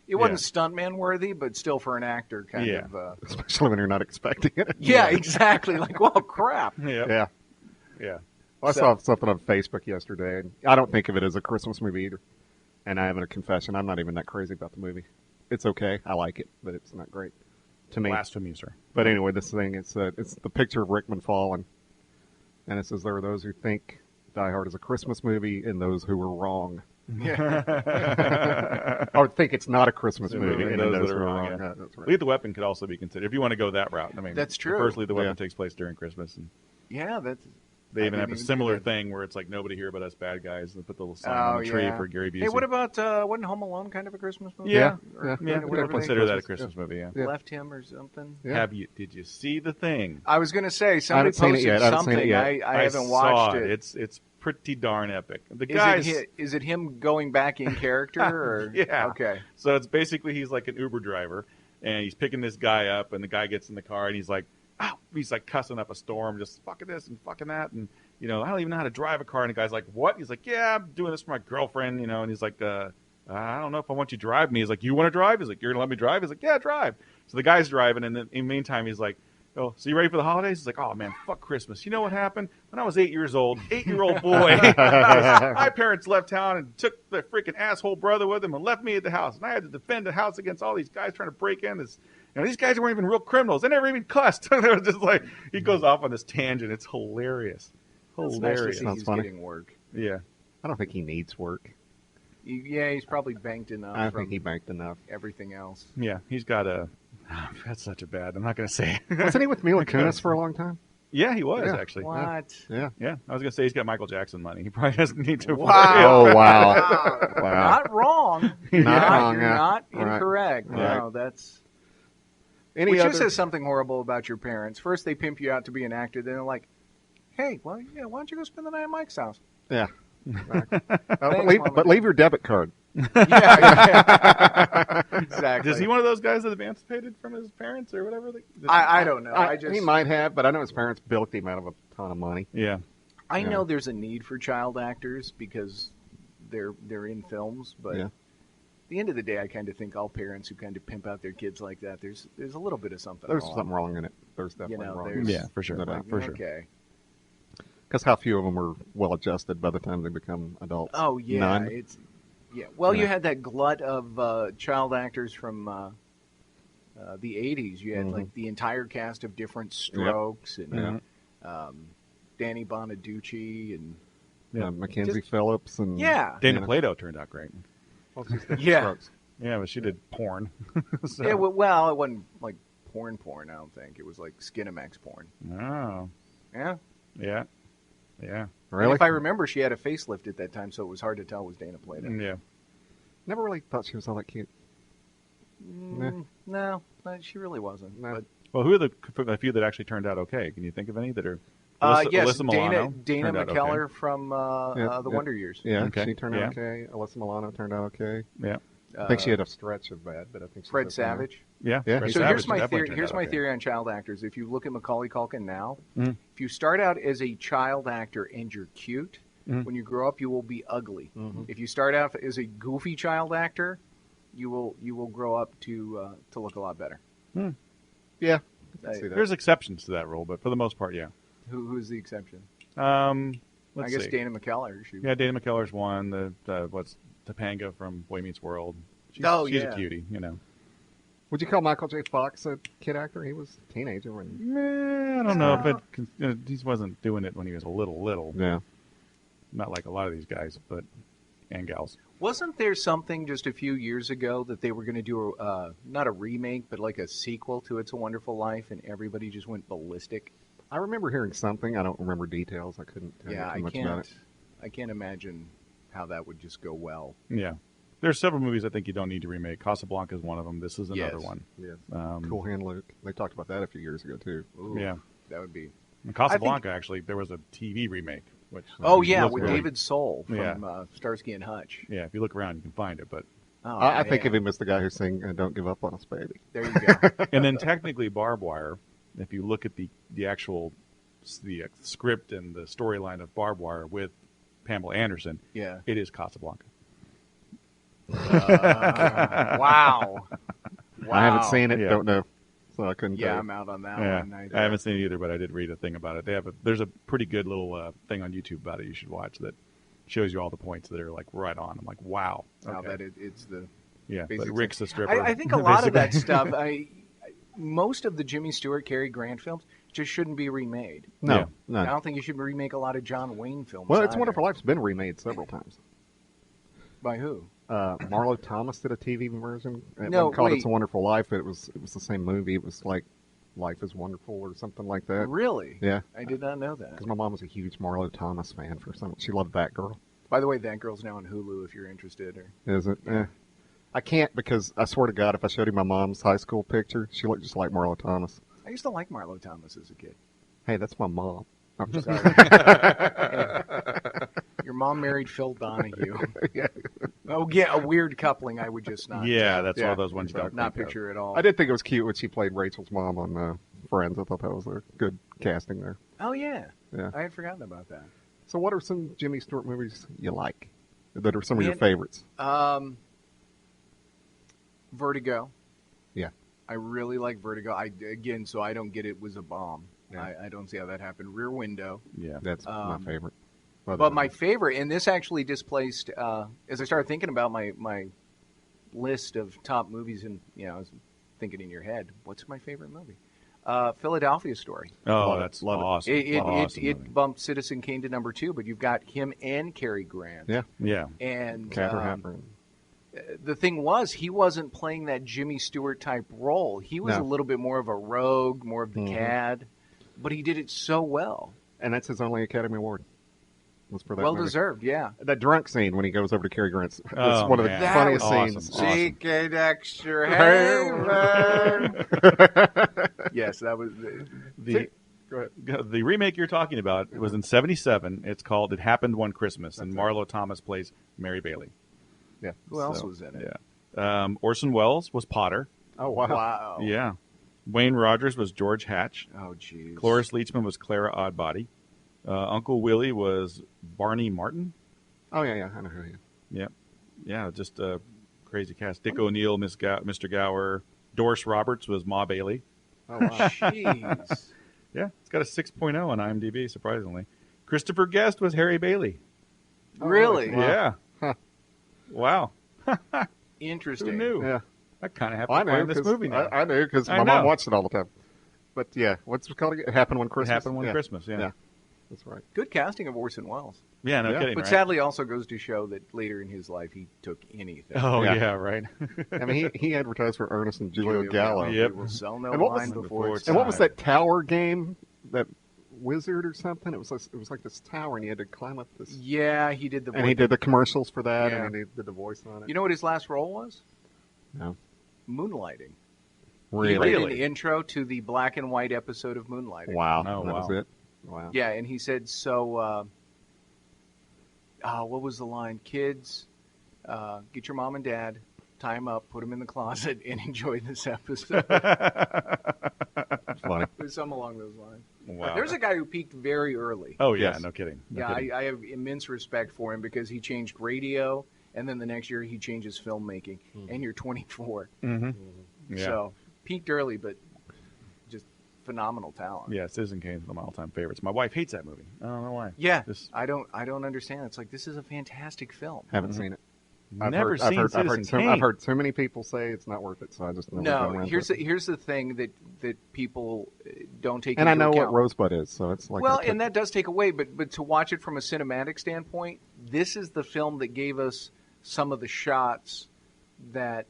It wasn't stuntman worthy, but still for an actor, kind of. Especially when you're not expecting it. Yeah, exactly. Like, well, crap. Yeah. Well, I saw something on Facebook yesterday, and I don't think of it as a Christmas movie either. And I have a confession: I'm not even that crazy about the movie. It's okay, I like it, but it's not great to me. Blasphemy, sir. But anyway, this thing it's the picture of Rickman falling, and it says there are those who think Die Hard is a Christmas movie, and those who are wrong. Yeah. Or think it's not a Christmas movie. And those that are wrong. Yeah. That's right. Lethal Weapon could also be considered if you want to go that route. I mean, that's true. The first Lethal Weapon takes place during Christmas, and they even have a similar thing where it's like nobody here but us bad guys. They put the little sign on the tree for Gary Busey. Hey, what about wasn't Home Alone kind of a Christmas movie? Yeah, we would consider that a Christmas movie. Yeah. Left Him or something. Yeah. Did you see The Thing? I was going to say somebody posted something. I haven't watched it. It's pretty darn epic. The guys, is it him going back in character? Or? Yeah. Okay. So it's basically he's like an Uber driver, and he's picking this guy up, and the guy gets in the car, and he's like cussing up a storm, just fucking this and fucking that, and I don't even know how to drive a car. And the guy's like, "What?" He's like, "Yeah, I'm doing this for my girlfriend," and he's like, "I don't know if I want you to drive me." He's like, "You want to drive?" He's like, "You're gonna let me drive?" He's like, "Yeah, drive." So the guy's driving, and then in the meantime, he's like, "Oh, so you ready for the holidays?" He's like, "Oh man, fuck Christmas. You know what happened? When I was 8 years old, 8-year-old boy, my parents left town and took the freaking asshole brother with them and left me at the house, and I had to defend the house against all these guys trying to break in. These guys weren't even real criminals. They never even cussed." It was just like he goes off on this tangent. It's hilarious. Hilarious. Nice he's getting work. Yeah, I don't think he needs work. He's probably banked enough. I think he banked enough. Everything else. Yeah, he's got a. That's such a bad. I'm not going to say. Wasn't he with Mila Kunis for a long time? Yeah, he was actually. What? Yeah. I was going to say he's got Michael Jackson money. He probably doesn't need to. Wow. Oh wow. Not wrong. Not wrong. You're not Right. incorrect. Right. No, that's. Which just says something horrible about your parents. First, they pimp you out to be an actor. Then they're like, "Hey, well, yeah, why don't you go spend the night at Mike's house?" Yeah. But leave your debit card. Yeah, exactly. Is he one of those guys that emancipated from his parents or whatever? I don't know. He might have, but I know his parents bilked him out of a ton of money. Yeah. I know there's a need for child actors because they're in films, but at the end of the day, I kind of think all parents who kind of pimp out their kids like that, there's a little bit of something There's wrong. something wrong in it. There's definitely wrong. Yeah, for sure. For sure. Okay. Because how few of them are well adjusted by the time they become adults? Oh yeah, None. Well, you had that glut of child actors from the '80s. You had like the entire cast of Different Strokes and Danny Bonaducci and Mackenzie Phillips and Dana Plato turned out great. Well, Strokes. Yeah, but she did porn. So. Yeah, well, it wasn't like porn. I don't think it was like Skinamax porn. Oh. Yeah. Yeah. Yeah. Really? And if I remember, she had a facelift at that time, so it was hard to tell it was Dana Plato. Yeah. Never really thought she was all that cute. No, she really wasn't. No. But, well, who are the few that actually turned out okay? Can you think of any that are? Yes, Alyssa Milano Dana McKellar okay. from the Wonder Years. Yeah, okay. She turned out okay. Alyssa Milano turned out okay. Yeah. I think she had a stretch of bad, but I think Fred Savage. Yeah. So here's my theory. Here's my theory on child actors. If you look at Macaulay Culkin now, if you start out as a child actor and you're cute, when you grow up you will be ugly. If you start out as a goofy child actor, you will grow up to look a lot better. Yeah. There's exceptions to that rule, but for the most part, yeah. Who's the exception? Let's I guess see. Dana McKellar. Yeah, Dana McKellar's one. What's Topanga from Boy Meets World? She's a cutie, you know. Would you call Michael J. Fox a kid actor? He was a teenager when. I don't know if he wasn't doing it when he was a little. Yeah. Not like a lot of these guys, and gals. Wasn't there something just a few years ago that they were going to do not a remake, but like a sequel to It's a Wonderful Life, and everybody just went ballistic? I remember hearing something. I don't remember details. I couldn't tell you too much about it. I can't imagine how that would just go well. Yeah. There's several movies I think you don't need to remake. Casablanca is one of them. This is another one. Yes. Cool Hand Luke. They talked about that a few years ago, too. Ooh, yeah. That would be... And Casablanca, actually, there was a TV remake. Which, with David Soul from Starsky and Hutch. Yeah, if you look around, you can find it. But I think of him as the guy who sang "Don't Give Up on Us, Baby." There you go. And then technically, Barbed Wire. If you look at the actual script and the storyline of Barbed Wire with Pamela Anderson, it is Casablanca. Wow. I haven't seen it. Don't know. So I couldn't. Yeah, I'm out on that one. I haven't seen it either, but I did read a thing about it. There's a pretty good little thing on YouTube about it. You should watch that shows you all the points that are like right on. I'm like, wow. Now that it's the but Rick's the stripper. I think a lot of that stuff. Most of the Jimmy Stewart, Cary Grant films just shouldn't be remade. No. I don't think you should remake a lot of John Wayne films. Well, It's a Wonderful Life's been remade several times. By who? Marlo Thomas did a TV version. Called It's a Wonderful Life. It was the same movie. It was like Life is Wonderful or something like that. Really? Yeah. I did not know that. Because my mom was a huge Marlo Thomas fan for some. She loved That Girl. By the way, That Girl's now on Hulu if you're interested. Is it? Yeah. I can't because I swear to God, if I showed you my mom's high school picture, she looked just like Marlo Thomas. I used to like Marlo Thomas as a kid. Hey, that's my mom. I'm just sorry. Your mom married Phil Donahue. Yeah. Oh, yeah, a weird coupling. I would just not. Yeah, that's one of those ones you don't not picture at all. I did think it was cute when she played Rachel's mom on Friends. I thought that was a good casting there. Oh yeah. Yeah. I had forgotten about that. So, what are some Jimmy Stewart movies you like? That are some of your favorites? Vertigo. Yeah. I really like Vertigo. So I don't get it was a bomb. Yeah. I don't see how that happened. Rear Window. Yeah, that's my favorite. But my favorite, and this actually displaced, as I started thinking about my list of top movies, and I was thinking in your head, what's my favorite movie? Philadelphia Story. Oh, that's awesome. It bumped Citizen Kane to number 2, but you've got him and Cary Grant. Yeah. And Katharine Hepburn. The thing was, he wasn't playing that Jimmy Stewart type role. He was a little bit more of a rogue, more of the cad, but he did it so well. And that's his only Academy Award. Was for that well movie. Deserved, yeah. That drunk scene when he goes over to Cary Grant's it's one of the funniest scenes. C.K. Dexter Haven. Yes, that was the remake you're talking about. It was in '77. It's called "It Happened One Christmas," and Marlo Thomas plays Mary Bailey. Yeah. Who else was in it? Yeah. Orson Welles was Potter. Oh wow. Wow. Yeah. Wayne Rogers was George Hatch. Oh jeez. Cloris Leachman was Clara Oddbody. Uncle Willie was Barney Martin. Oh yeah, I know who he is. Yeah, just a crazy cast. Dick O'Neill, Mr. Gower. Doris Roberts was Ma Bailey. Oh wow. Jeez. Yeah, it's got a 6.0 on IMDb, surprisingly. Christopher Guest was Harry Bailey. Really? Wow. Yeah. Huh. Wow. Interesting. Who knew? Yeah. I kind of have to find this movie now. I knew because my mom watched it all the time. But yeah, what's it called again? It Happened One Christmas. It Happened One Christmas, yeah. That's right. Good casting of Orson Welles. Yeah, no kidding. But right? sadly, also goes to show that later in his life he took anything. Oh yeah, right. I mean, he advertised for Ernest and Julio Gallo. Yep. He will sell no And what wine was- before it's And what was time. that tower game? That wizard or something? It was like this tower, and he had to climb up this. Yeah, he did the. And he did the commercials for that, Yeah. and he did the voice on it. You know what his last role was? No. Moonlighting. Really? He did the intro to the black and white episode of Moonlighting. Wow. Oh, that wow. was it. Wow. Yeah, and he said, so, what was the line? Kids, get your mom and dad, tie them up, put them in the closet, and enjoy this episode. Funny. There's some along those lines. Wow. There's a guy who peaked very early. Oh yeah, Yes. no kidding. I have immense respect for him because he changed radio, and then the next year he changes filmmaking, and you're 24. Mm-hmm. Yeah. So, peaked early, but just phenomenal talent. Yeah, Citizen Kane's one of my all-time favorites. My wife hates that movie. I don't know why. Yeah, I don't understand. It's like, this is a fantastic film. Haven't seen it. I've heard so many people say it's not worth it, so I just never no. Here's the thing that people don't take. And into I know account. what Rosebud is, so it's like and that does take away. But to watch it from a cinematic standpoint, this is the film that gave us some of the shots that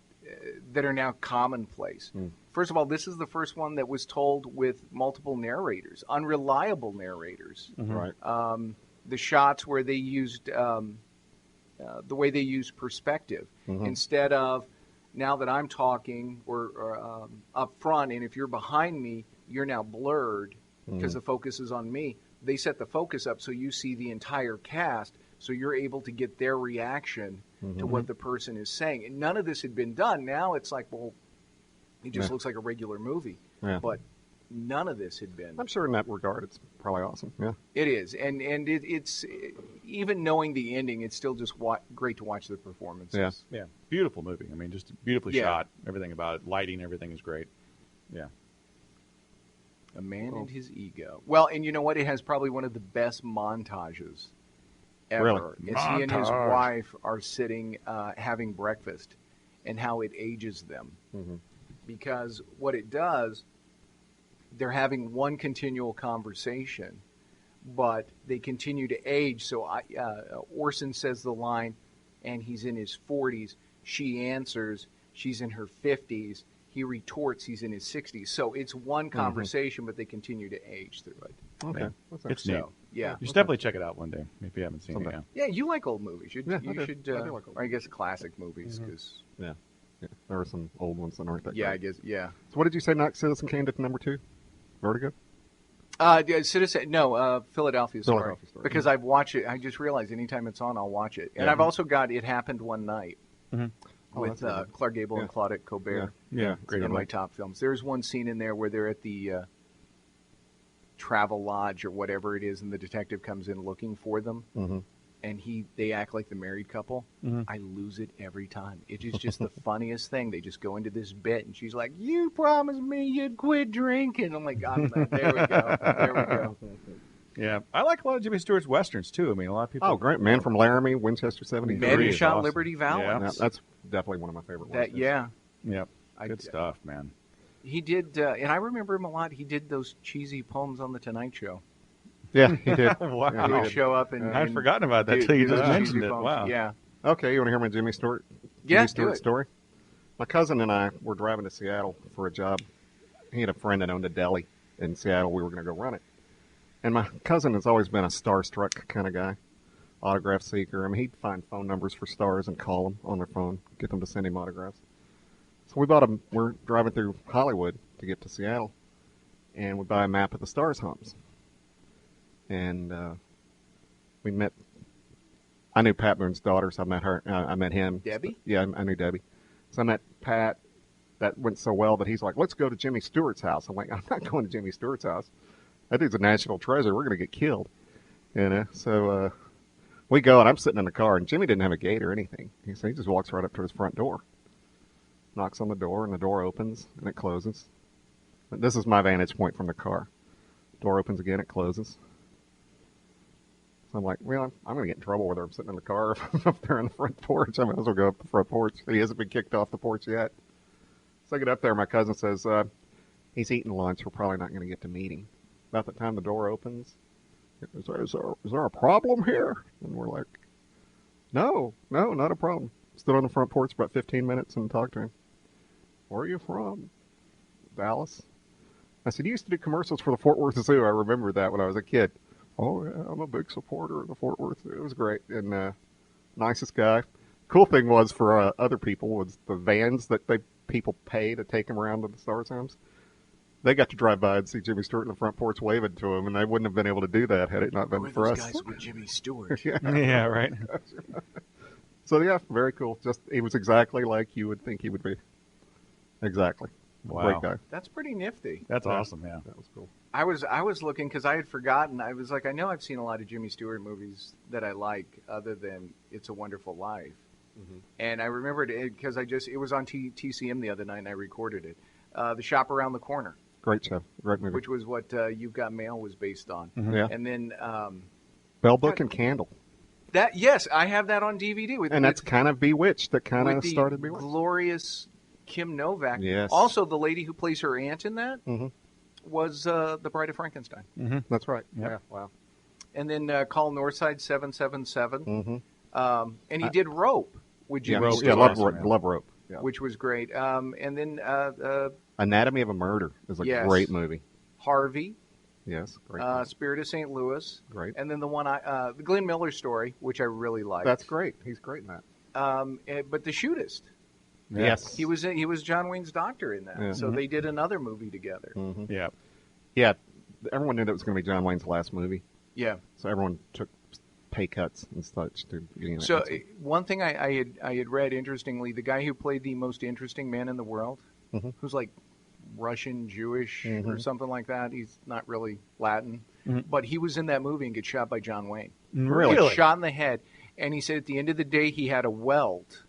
are now commonplace. First of all, this is the first one that was told with multiple narrators, unreliable narrators. Right. The shots where they used. The way they use perspective instead of now that I'm talking or up front, and if you're behind me, you're now blurred because the focus is on me. They set the focus up so you see the entire cast, so you're able to get their reaction to what the person is saying. And none of this had been done. Now it's like, well, it just looks like a regular movie, but none of this had been. I'm sure in that regard, it's probably awesome. Yeah, it is, and it's even knowing the ending, it's still just great to watch the performances. Yeah, beautiful movie. I mean, just beautifully shot. Everything about it, lighting, everything is great. Yeah. A Man and His Ego. Well, and you know what? It has probably one of the best montages ever. Really? As he and his wife are sitting having breakfast, and how it ages them, because what it does. They're having one continual conversation, but they continue to age. So Orson says the line, and he's in his 40s. She answers, she's in her 50s. He retorts, he's in his 60s. So it's one conversation, but they continue to age through it. Okay. It's neat. Yeah. You should definitely check it out one day if you haven't seen it. Yeah, you like old movies. You should, I do like old or I guess classic movies. Cause, yeah. There are some old ones that aren't that yeah, great. I guess, yeah. So what did you say knocked Citizen Kane to number 2? Vertigo? Philadelphia Story. Because I've watched it. I just realized anytime it's on, I'll watch it. And I've also got It Happened One Night with Clark Gable and Claudette Colbert. Yeah, great. In my top films. There's one scene in there where they're at the Travel Lodge or whatever it is, and the detective comes in looking for them. And they act like the married couple. I lose it every time. It is just the funniest thing. They just go into this bit, and she's like, "You promised me you'd quit drinking." I'm like, "God, there we go, there we go." Yeah, I like a lot of Jimmy Stewart's westerns too. I mean, a lot of people. Oh, great! Man from Laramie, Winchester 73. Man Who Shot awesome. Liberty Valance. Yeah, that's definitely one of my favorite ones. Yeah. Good stuff, man. He did, and I remember him a lot. He did those cheesy poems on the Tonight Show. Yeah, he did. Wow. He would show up and I'd forgotten about that until you just mentioned it. Wow. Yeah. Okay, you want to hear my Jimmy Stewart story? My cousin and I were driving to Seattle for a job. He had a friend that owned a deli in Seattle. We were going to go run it. And my cousin has always been a starstruck kind of guy, autograph seeker. I mean, he'd find phone numbers for stars and call them on their phone, get them to send him autographs. So we're driving through Hollywood to get to Seattle, and we buy a map of the stars' homes. And we met. I knew Pat Boone's daughter, so I met her. I met him. Debbie? Yeah, I knew Debbie. So I met Pat. That went so well that he's like, "Let's go to Jimmy Stewart's house." I'm like, "I'm not going to Jimmy Stewart's house. That dude's a national treasure. We're going to get killed." You know. So we go, and I'm sitting in the car, and Jimmy didn't have a gate or anything. He just walks right up to his front door, knocks on the door, and the door opens and it closes. But this is my vantage point from the car. Door opens again, it closes. I'm like, well, I'm going to get in trouble whether I'm sitting in the car or up there on the front porch. I might as well go up the front porch. He hasn't been kicked off the porch yet. So I get up there. My cousin says, he's eating lunch. We're probably not going to get to meet him. About the time the door opens, is there a problem here? And we're like, no, not a problem. Stood on the front porch about 15 minutes and talked to him. Where are you from? Dallas. I said, you used to do commercials for the Fort Worth Zoo. I remember that when I was a kid. Oh, yeah, I'm a big supporter of the Fort Worth Zoo. It was great. And nicest guy. Cool thing was for other people was the vans that people pay to take them around to the Stars homes. They got to drive by and see Jimmy Stewart in the front porch waving to him, and they wouldn't have been able to do that had it not been for us. Those guys with Jimmy Stewart. Yeah, right. So, yeah, very cool. Just he was exactly like you would think he would be. Exactly. Wow. Great guy. That's pretty nifty. That's awesome, yeah. That was cool. I was looking because I had forgotten. I was like, I know I've seen a lot of Jimmy Stewart movies that I like other than It's a Wonderful Life. Mm-hmm. And I remembered it because it was on TCM the other night and I recorded it. The Shop Around the Corner. Great show. Great movie. which was what You've Got Mail was based on. Yeah. And then Bell Book and Candle. that, yes, I have that on DVD. And that's kind of Bewitched that kind of started Bewitched. Glorious Kim Novak. Yes. Also, the lady who plays her aunt in that Mm-hmm. was the Bride of Frankenstein. Mm-hmm. That's right. Yep. Yeah. Wow. And then Call Northside 777. Mm-hmm. And he did Rope with Jimmy Yeah, Stewart, Love Rope. Yeah. which was great. And then Anatomy of a Murder is a great movie. Harvey. Yes, great. Spirit of St. Louis. Great. And then the one the Glenn Miller story, which I really liked. That's great. He's great in that. But The Shootist. Yes. He was John Wayne's doctor in that. Yeah. So they did another movie together. Mm-hmm. Yeah. Yeah. Everyone knew that was going to be John Wayne's last movie. Yeah. So everyone took pay cuts and such to getting that. So answer. one thing I had read, interestingly, the guy who played the most interesting man in the world, Mm-hmm. who's like Russian Jewish or Mhm. something like that. He's not really Latin, Mhm. but he was in that movie and gets shot by John Wayne. Really? Gets shot in the head, and he said at the end of the day he had a welt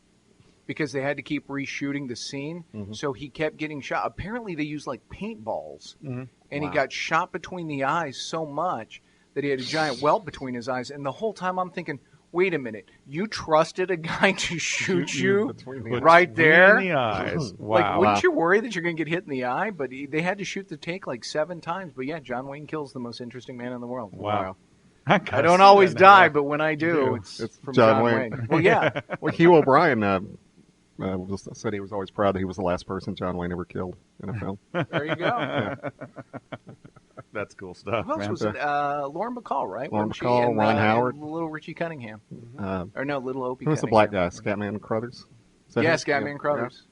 because they had to keep reshooting the scene, Mhm. so he kept getting shot. Apparently, they used like paintballs, Mhm. and Wow. he got shot between the eyes so much that he had a giant welt between his eyes. And the whole time I'm thinking, wait a minute, you trusted a guy to shoot you right there? Between the eyes. Like, Wow. wouldn't you worry that you're going to get hit in the eye? But they had to shoot the take like 7 times. But yeah, John Wayne kills the most interesting man in the world. Wow. I don't always die, but when I do, it's from John John Wayne. Wayne. Well, yeah. Well, Hugh O'Brien said he was always proud that he was the last person John Wayne ever killed in a film. There you go. Yeah. That's cool stuff. Who else man. was it? Lauren Bacall, right? Lauren Wasn't she? Bacall, And, Ron Howard. Little Richie Cunningham. Uh, Or no, Little Opie Who's the Cunningham. black guy? Scatman Crothers? Is that Yeah, him? Scatman Crothers.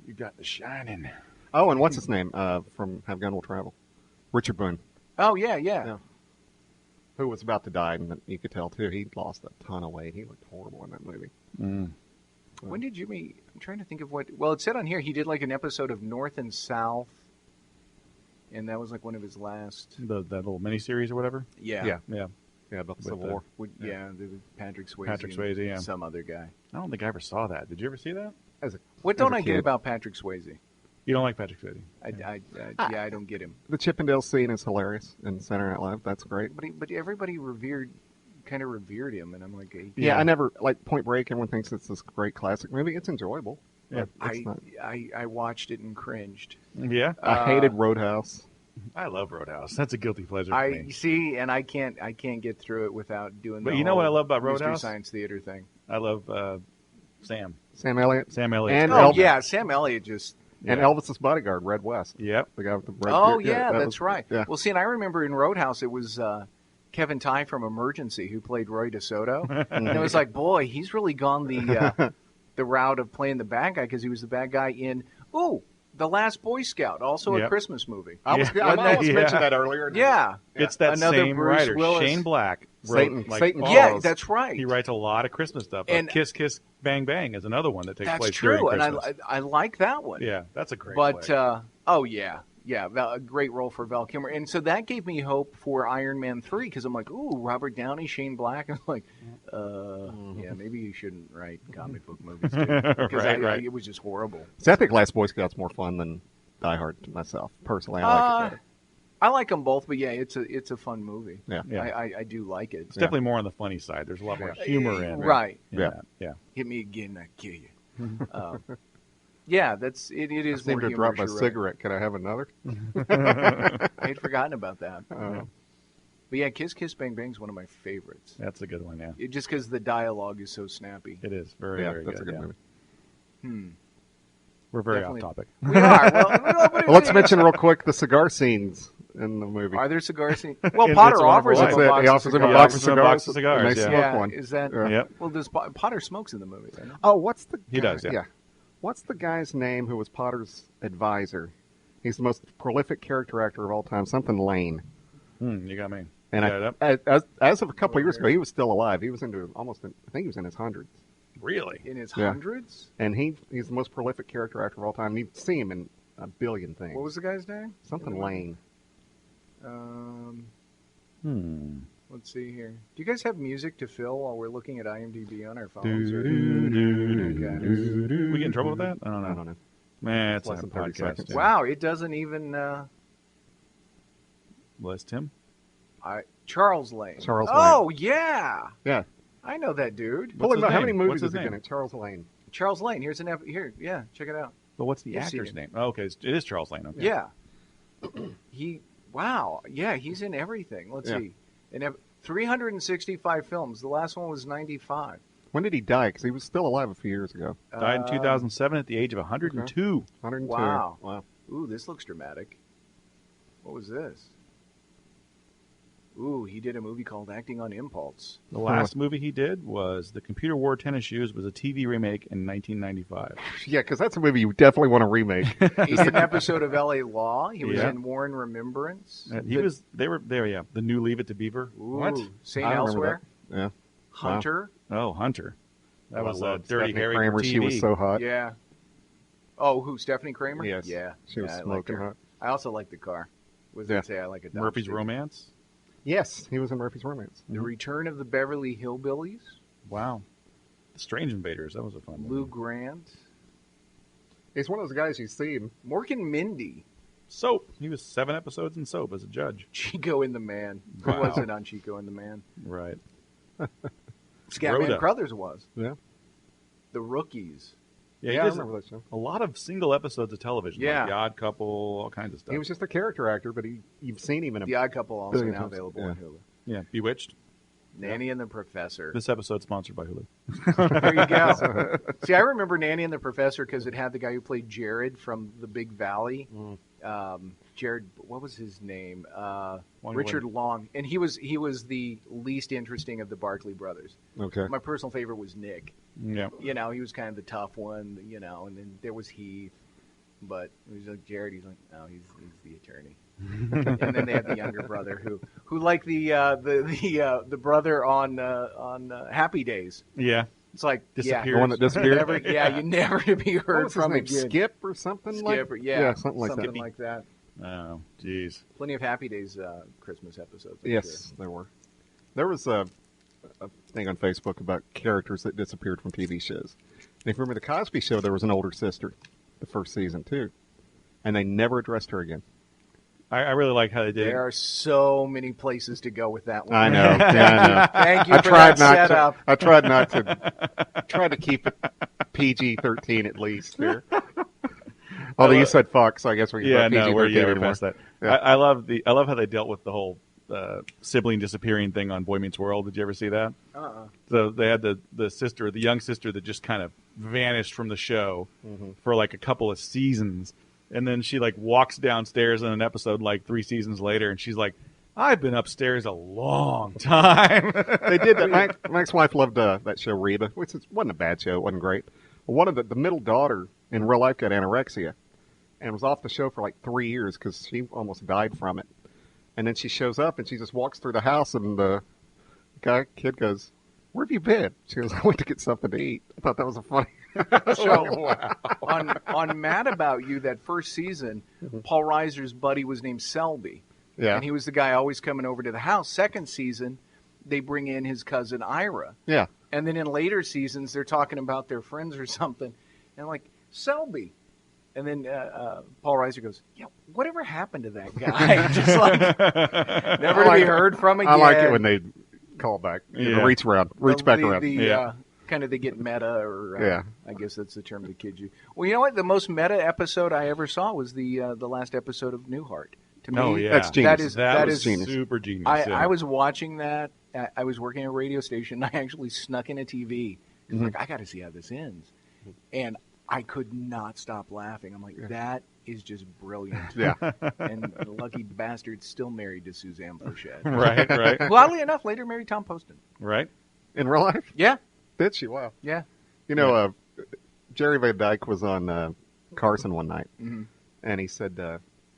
You got the shining. Oh, and what's his name from Have Gun Will Travel? Richard Boone. Oh, yeah. Who was about to die, and you could tell, too. He lost a ton of weight. He looked horrible in that movie. Mm. When did Jimmy... I'm trying to think of what... Well, it said on here he did like an episode of North and South, and that was like one of his last... That little miniseries or whatever? Yeah. Yeah, about the Civil War. Yeah, Patrick Swayze. Patrick Swayze, yeah. And some other guy. I don't think I ever saw that. Did you ever see that? What don't I get about Patrick Swayze? You don't like Patrick Swayze? I don't get him. The Chippendale scene is hilarious in Saturday Night Live. That's great. But everybody kind of revered him, and I'm like, Yeah, I never like Point Break. Everyone thinks it's this great classic movie. It's enjoyable. Yeah, I watched it and cringed. Yeah, I hated Roadhouse. I love Roadhouse. That's a guilty pleasure for I me. see, and I can't get through it without doing. But the you know what I whole love about Mystery Roadhouse? Science Theater thing. I love Sam. Sam Elliott. Sam Elliott. And yeah, Sam Elliott just. And Elvis's bodyguard, Red West. Yep. The guy with the red Oh beard. yeah, that that's was- right. Yeah. Well, see, and I remember in Roadhouse it was Kevin Tighe from Emergency who played Roy DeSoto, and it was like, boy, he's really gone the route of playing the bad guy because he was the bad guy in The Last Boy Scout, also a Yep. Christmas movie. I almost mentioned that earlier. Yeah. It's that Another same Bruce writer, Willis. Shane Black. Satan all Yeah, those. that's right. He writes a lot of Christmas stuff. And- Kiss Kiss Bang Bang is another one that takes That's place true, during and Christmas. I like that one. Yeah, that's a great But play. a great role for Val Kilmer, and so that gave me hope for Iron Man 3 because I'm like, ooh, Robert Downey, Shane Black. I'm like, yeah, maybe you shouldn't write comic book movies too, because Right. it was just horrible. See, I think Last Boy Scout's more fun than Die Hard to myself. Personally, I like it better. I like them both, but yeah, it's a fun movie. Yeah. I do like it. It's definitely more on the funny side. There's a lot more humor in Right. in Yeah. that. Yeah. Hit me again, I kill you. Yeah, that's it. It I is seem more to have dropped my humorous, you're right. cigarette. Can I have another? I had forgotten about that. But yeah, Kiss Kiss Bang Bang is one of my favorites. That's a good one, yeah. Just because the dialogue is so snappy. It is very, Yeah, very that's good. a good movie. We're very Definitely. off topic. We are. Well, let's mention real quick the cigar scenes in the movie. Are there cigar scenes? Well, In Potter It's a Wonderful offers him Life. a That's it. box He of offers him a cigars. box of Offers him a box of cigars. cigars, And they yeah. smoke Yeah, one. is that? Yep. Well, does Potter smokes in the movie? Doesn't he? Oh, what's the He does, yeah. What's the guy's name who was Potter's advisor? He's the most prolific character actor of all time. Something Lane. You got me. And Got it up? as of a couple of years ago, he was still alive. He was into I think he was in his hundreds. Really? In his Yeah. hundreds? And he's the most prolific character actor of all time. You see him in a billion things. What was the guy's name? Something Lane. Let's see here. Do you guys have music to fill while we're looking at IMDb on our phones? We get in trouble with that? I don't know. Man, it's less a than 30 podcast. seconds. Yeah. Wow, it doesn't even. List him. Charles Lane. Charles Lane. Oh yeah. Yeah. I know that dude. Pull him up. How many movies What's his has he been name? in? Charles Lane. Charles Lane. Here's here. Yeah, check it out. But what's the You've seen actor's it. name? Oh, okay, it is Charles Lane. Okay. Yeah. Wow. Yeah, he's in everything. Let's see. 365 films. The last one was 95. When did he die? Because he was still alive a few years ago. Died in 2007 at the age of 102. 102. Wow. Wow. Ooh, this looks dramatic. What was this? Ooh, he did a movie called Acting on Impulse. The last movie he did was The Computer Wore Tennis Shoes, was a TV remake in 1995. Yeah, because that's a movie you definitely want to remake. He did an episode of L.A. Law. He was Yeah. in War and Remembrance. They were there, yeah. The New Leave It to Beaver. Ooh, What? St. I remember Elsewhere. that. Yeah. Hunter. Oh, Hunter. That was loved Dirty Stephanie Harry Kramer. for TV. She was so hot. Yeah. Oh, who? Stephanie Kramer? Yes. Yeah. She was I liked smoking her. hot. I also like the car. What does Yeah. it say? I like a Dodge Murphy's Stick. Romance. Yes, he was in Murphy's Romance. The Return of the Beverly Hillbillies. Wow. The Strange Invaders. That was a fun Lou movie. Grant. He's one of those guys you see. Morgan Mindy. Soap. He was 7 episodes in Soap as a judge. Chico and the Man. Who Wow. was it on Chico and the Man? Right. Scatman Rhoda. Crothers was. Yeah. The Rookies. Yeah, Yeah, I he does remember that show. a lot of single episodes of television. Yeah. Like The Odd Couple, all kinds of stuff. He was just a character actor, but you've seen him in a The Odd Couple also billion now times. available Yeah. on Hulu. Yeah, Bewitched. Nanny and the Professor. This episode's sponsored by Hulu. There you go. See, I remember Nanny and the Professor because it had the guy who played Jared from The Big Valley. Jared, what was his name? Richard Long, and he was the least interesting of the Barkley brothers. Okay. My personal favorite was Nick. Yeah. You know, he was kind of the tough one. You know, and then there was Heath, but it was like Jared. He's like, no, he's the attorney. And then they had the younger brother who like the brother on Happy Days. Yeah. It's like Disappears. yeah, The one that disappeared? you never to be What heard was his from name? again. Skip or something? Skip, like? yeah, something like that. something like that. Oh, jeez. Plenty of Happy Days Christmas episodes. I'm Yes, there were. There was a thing on Facebook about characters that disappeared from TV shows. And if you remember the Cosby Show, there was an older sister, the first season too, and they never addressed her again. I really like how they did. There are so many places to go with that one. I know. Yeah, I know. Thank you I for tried that not setup. To, I tried not to. Tried to keep it PG-13 at least here. Although you said fuck, so I guess we can Yeah, PG-13 no, we're anymore. past that. Yeah. I love how they dealt with the whole sibling disappearing thing on Boy Meets World. Did you ever see that? So they had the young sister that just kind of vanished from the show for like a couple of seasons. And then she like walks downstairs in an episode like 3 seasons later, and she's like, "I've been upstairs a long time." They did that. My ex-wife loved that show Reba, which wasn't a bad show. It wasn't great. But one of the middle daughter in real life got anorexia and was off the show for like 3 years because she almost died from it. And then she shows up and she just walks through the house, and the kid goes, "Where have you been?" She goes, "I went to get something to eat." I thought that was a funny show. Wow. on Mad About You, that first season, Paul Reiser's buddy was named Selby. Yeah. And he was the guy always coming over to the house. Second season, they bring in his cousin Ira. Yeah. And then in later seasons, they're talking about their friends or something. And I'm like, Selby. And then Paul Reiser goes, "Yeah, whatever happened to that guy?" Just like, never to be heard from again. I like it when they call back. Reach back around. Kind of they get meta, or Yeah. I guess that's the term that kids use. Well, you know what? The most meta episode I ever saw was the last episode of Newhart. To me, Oh, yeah. That's genius. That is was super genius. I was watching that. I was working at a radio station. I actually snuck in a TV. Like, I got to see how this ends. And I could not stop laughing. I'm like, that is just brilliant. Yeah. And the lucky bastard's still married to Suzanne Plachette. Right. Who, oddly enough, later married Tom Poston. Right. In real life? Yeah. Did she? Wow. Yeah. You know, Jerry Van Dyke was on Carson one night, Mm-hmm. and he said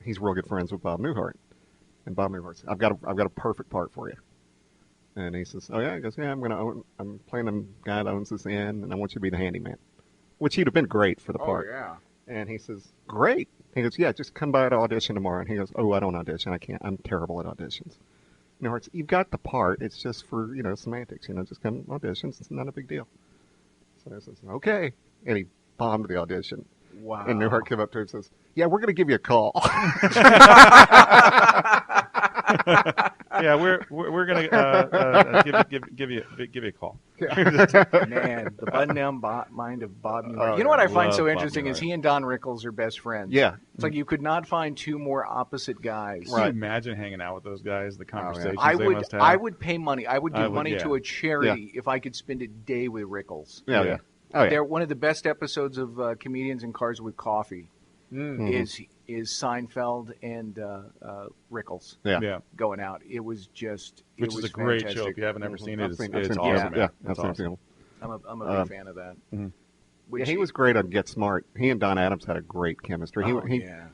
he's real good friends with Bob Newhart. And Bob Newhart said, I've got a perfect part for you. And he says, "Oh yeah." He goes, "Yeah, I'm playing a guy that owns this inn, and I want you to be the handyman," which he'd have been great for the part. Oh, yeah. And he says, "Great." He goes, "Yeah, just come by to audition tomorrow." And he goes, "Oh, I don't audition. I can't. I'm terrible at auditions." Newhart's, "You've got the part. It's just for, semantics. Just come auditions. It's not a big deal." So I says, "Okay." And he bombed the audition. Wow. And Newhart came up to him and says, "Yeah, we're going to give you a call." Yeah, we're gonna give you a call. Man, the button-down mind of Bob Newhart. You know what I find so interesting is he and Don Rickles are best friends. Yeah, it's like you could not find two more opposite guys. Can you imagine hanging out with those guys? The conversations they must have. I would pay money. I would give money to a charity if I could spend a day with Rickles. Yeah. Oh, yeah. They're one of the best episodes of Comedians in Cars with Coffee. Is Seinfeld and Rickles going out. It was just which is a great show. If you haven't ever seen it, it's awesome. Yeah, it's awesome. I'm a big fan of that. Yeah, he was great on Get Smart. He and Don Adams had a great chemistry.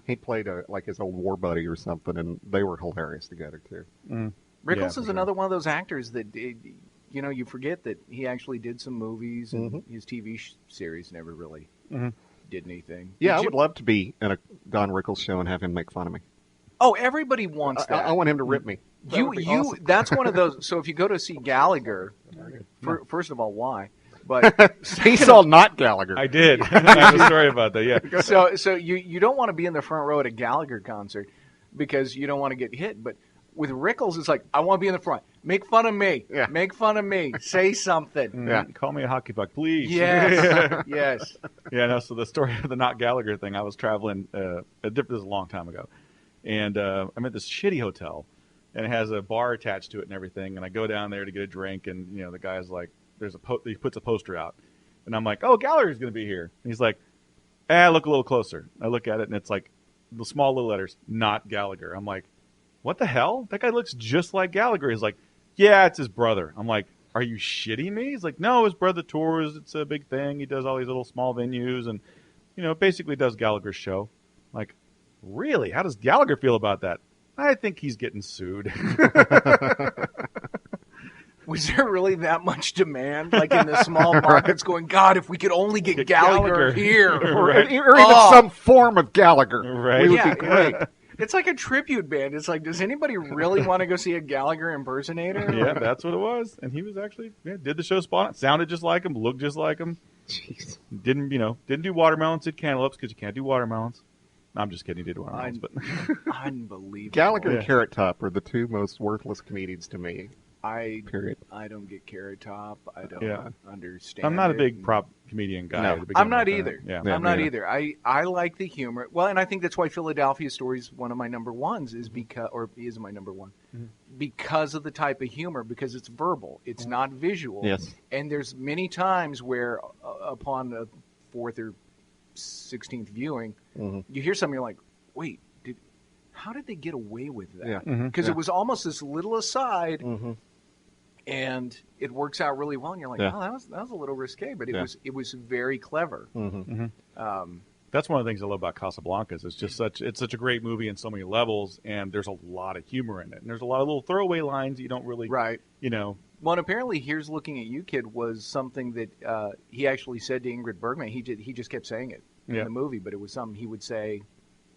He played like his old war buddy or something, and they were hilarious together too. Rickles is another one of those actors that you forget that he actually did some movies and his TV series never really did anything. Yeah, I would love to be in a Don Rickles show and have him make fun of me. Oh, everybody wants that. I want him to rip me. Awesome. That's one of those. So if you go to see Gallagher, first of all, why? But he saw not Gallagher. I did. I have a story about that. Yeah. So you don't want to be in the front row at a Gallagher concert because you don't want to get hit. But with Rickles, it's like I want to be in the front. Make fun of me. Yeah. Make fun of me. Say something. Yeah. Call me a hockey puck, please. Yes. Yes. Yeah. No. So the story of the not Gallagher thing. I was traveling. This is a long time ago, and I'm at this shitty hotel, and it has a bar attached to it and everything. And I go down there to get a drink, and the guy's like, he puts a poster out, and I'm like, oh, Gallagher's going to be here. And he's like, look a little closer. I look at it, and it's like the small little letters, not Gallagher. I'm like, what the hell? That guy looks just like Gallagher. He's like, yeah, it's his brother. I'm like, are you shitting me? He's like, no, his brother tours. It's a big thing. He does all these little small venues, and basically does Gallagher's show. I'm like, really? How does Gallagher feel about that? I think he's getting sued. Was there really that much demand, like in the small markets, going, God, if we could only get Gallagher here. Right. Or even some form of Gallagher. Right. We would be great. Yeah. It's like a tribute band. It's like, does anybody really want to go see a Gallagher impersonator? Yeah, that's what it was. And he was actually, did the show spot on. Sounded just like him, looked just like him. Jeez. Didn't do watermelons, did cantaloupes, because you can't do watermelons. No, I'm just kidding, he did watermelons. But unbelievable. Gallagher and Carrot Top are the two most worthless comedians to me. Period. I don't get Carrot Top. I don't understand. I'm not a big prop comedian guy. No, I'm not either. Yeah. I'm not either. I like the humor. Well, and I think that's why Philadelphia Story is one of my number ones, is my number one, because of the type of humor, because it's verbal. It's not visual. Yes. And there's many times where upon the 4th or 16th viewing, you hear something, you're like, wait, how did they get away with that? Because it was almost this little aside, and it works out really well. And you're like, oh, that was a little risque, but it was very clever. That's one of the things I love about Casablancas. It's just such a great movie in so many levels, and there's a lot of humor in it. And there's a lot of little throwaway lines you don't really, Well, and apparently, Here's Looking at You, Kid, was something that he actually said to Ingrid Bergman. He just kept saying it in the movie, but it was something he would say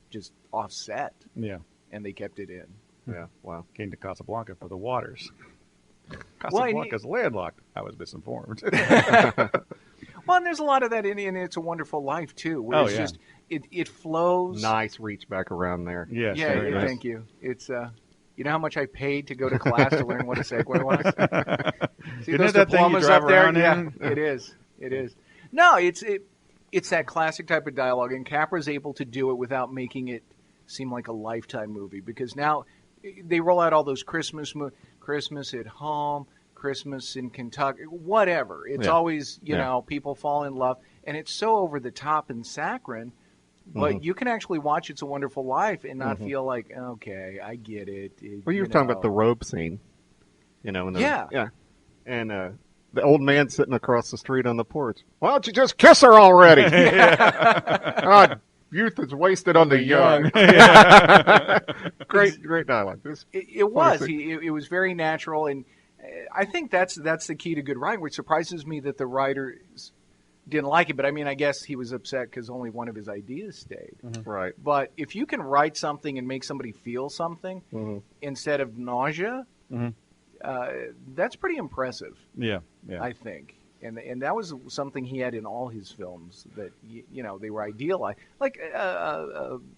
just offset. Yeah. And they kept it in. Yeah. Wow. Came to Casablanca for the waters. Casablanca's landlocked. I was misinformed. Well, and there's a lot of that in It's a Wonderful Life, too. Where it's just, it flows. Nice reach back around there. Yes, yeah, nice. Thank you. It's, you know how much I paid to go to class to learn what a segue was? See Isn't those that thing you diplomas drive up there? around Yeah, in? it is. It is. No, it's that classic type of dialogue, and Capra's able to do it without making it seem like a Lifetime movie, because now they roll out all those Christmas at home, Christmas in Kentucky, whatever. It's always, you know, people fall in love, and it's so over the top and saccharine, but you can actually watch It's a Wonderful Life and not feel like, okay, I get it. Well, you were talking about the robe scene, Yeah. And the old man sitting across the street on the porch. Why don't you just kiss her already? God, youth is wasted on the young. Great dialogue. It was. It was very natural, and I think that's the key to good writing, which surprises me that the writers didn't like it. But I mean, I guess he was upset because only one of his ideas stayed. Right. But if you can write something and make somebody feel something instead of nausea, that's pretty impressive. Yeah. I think. And that was something he had in all his films that, they were idealized. Like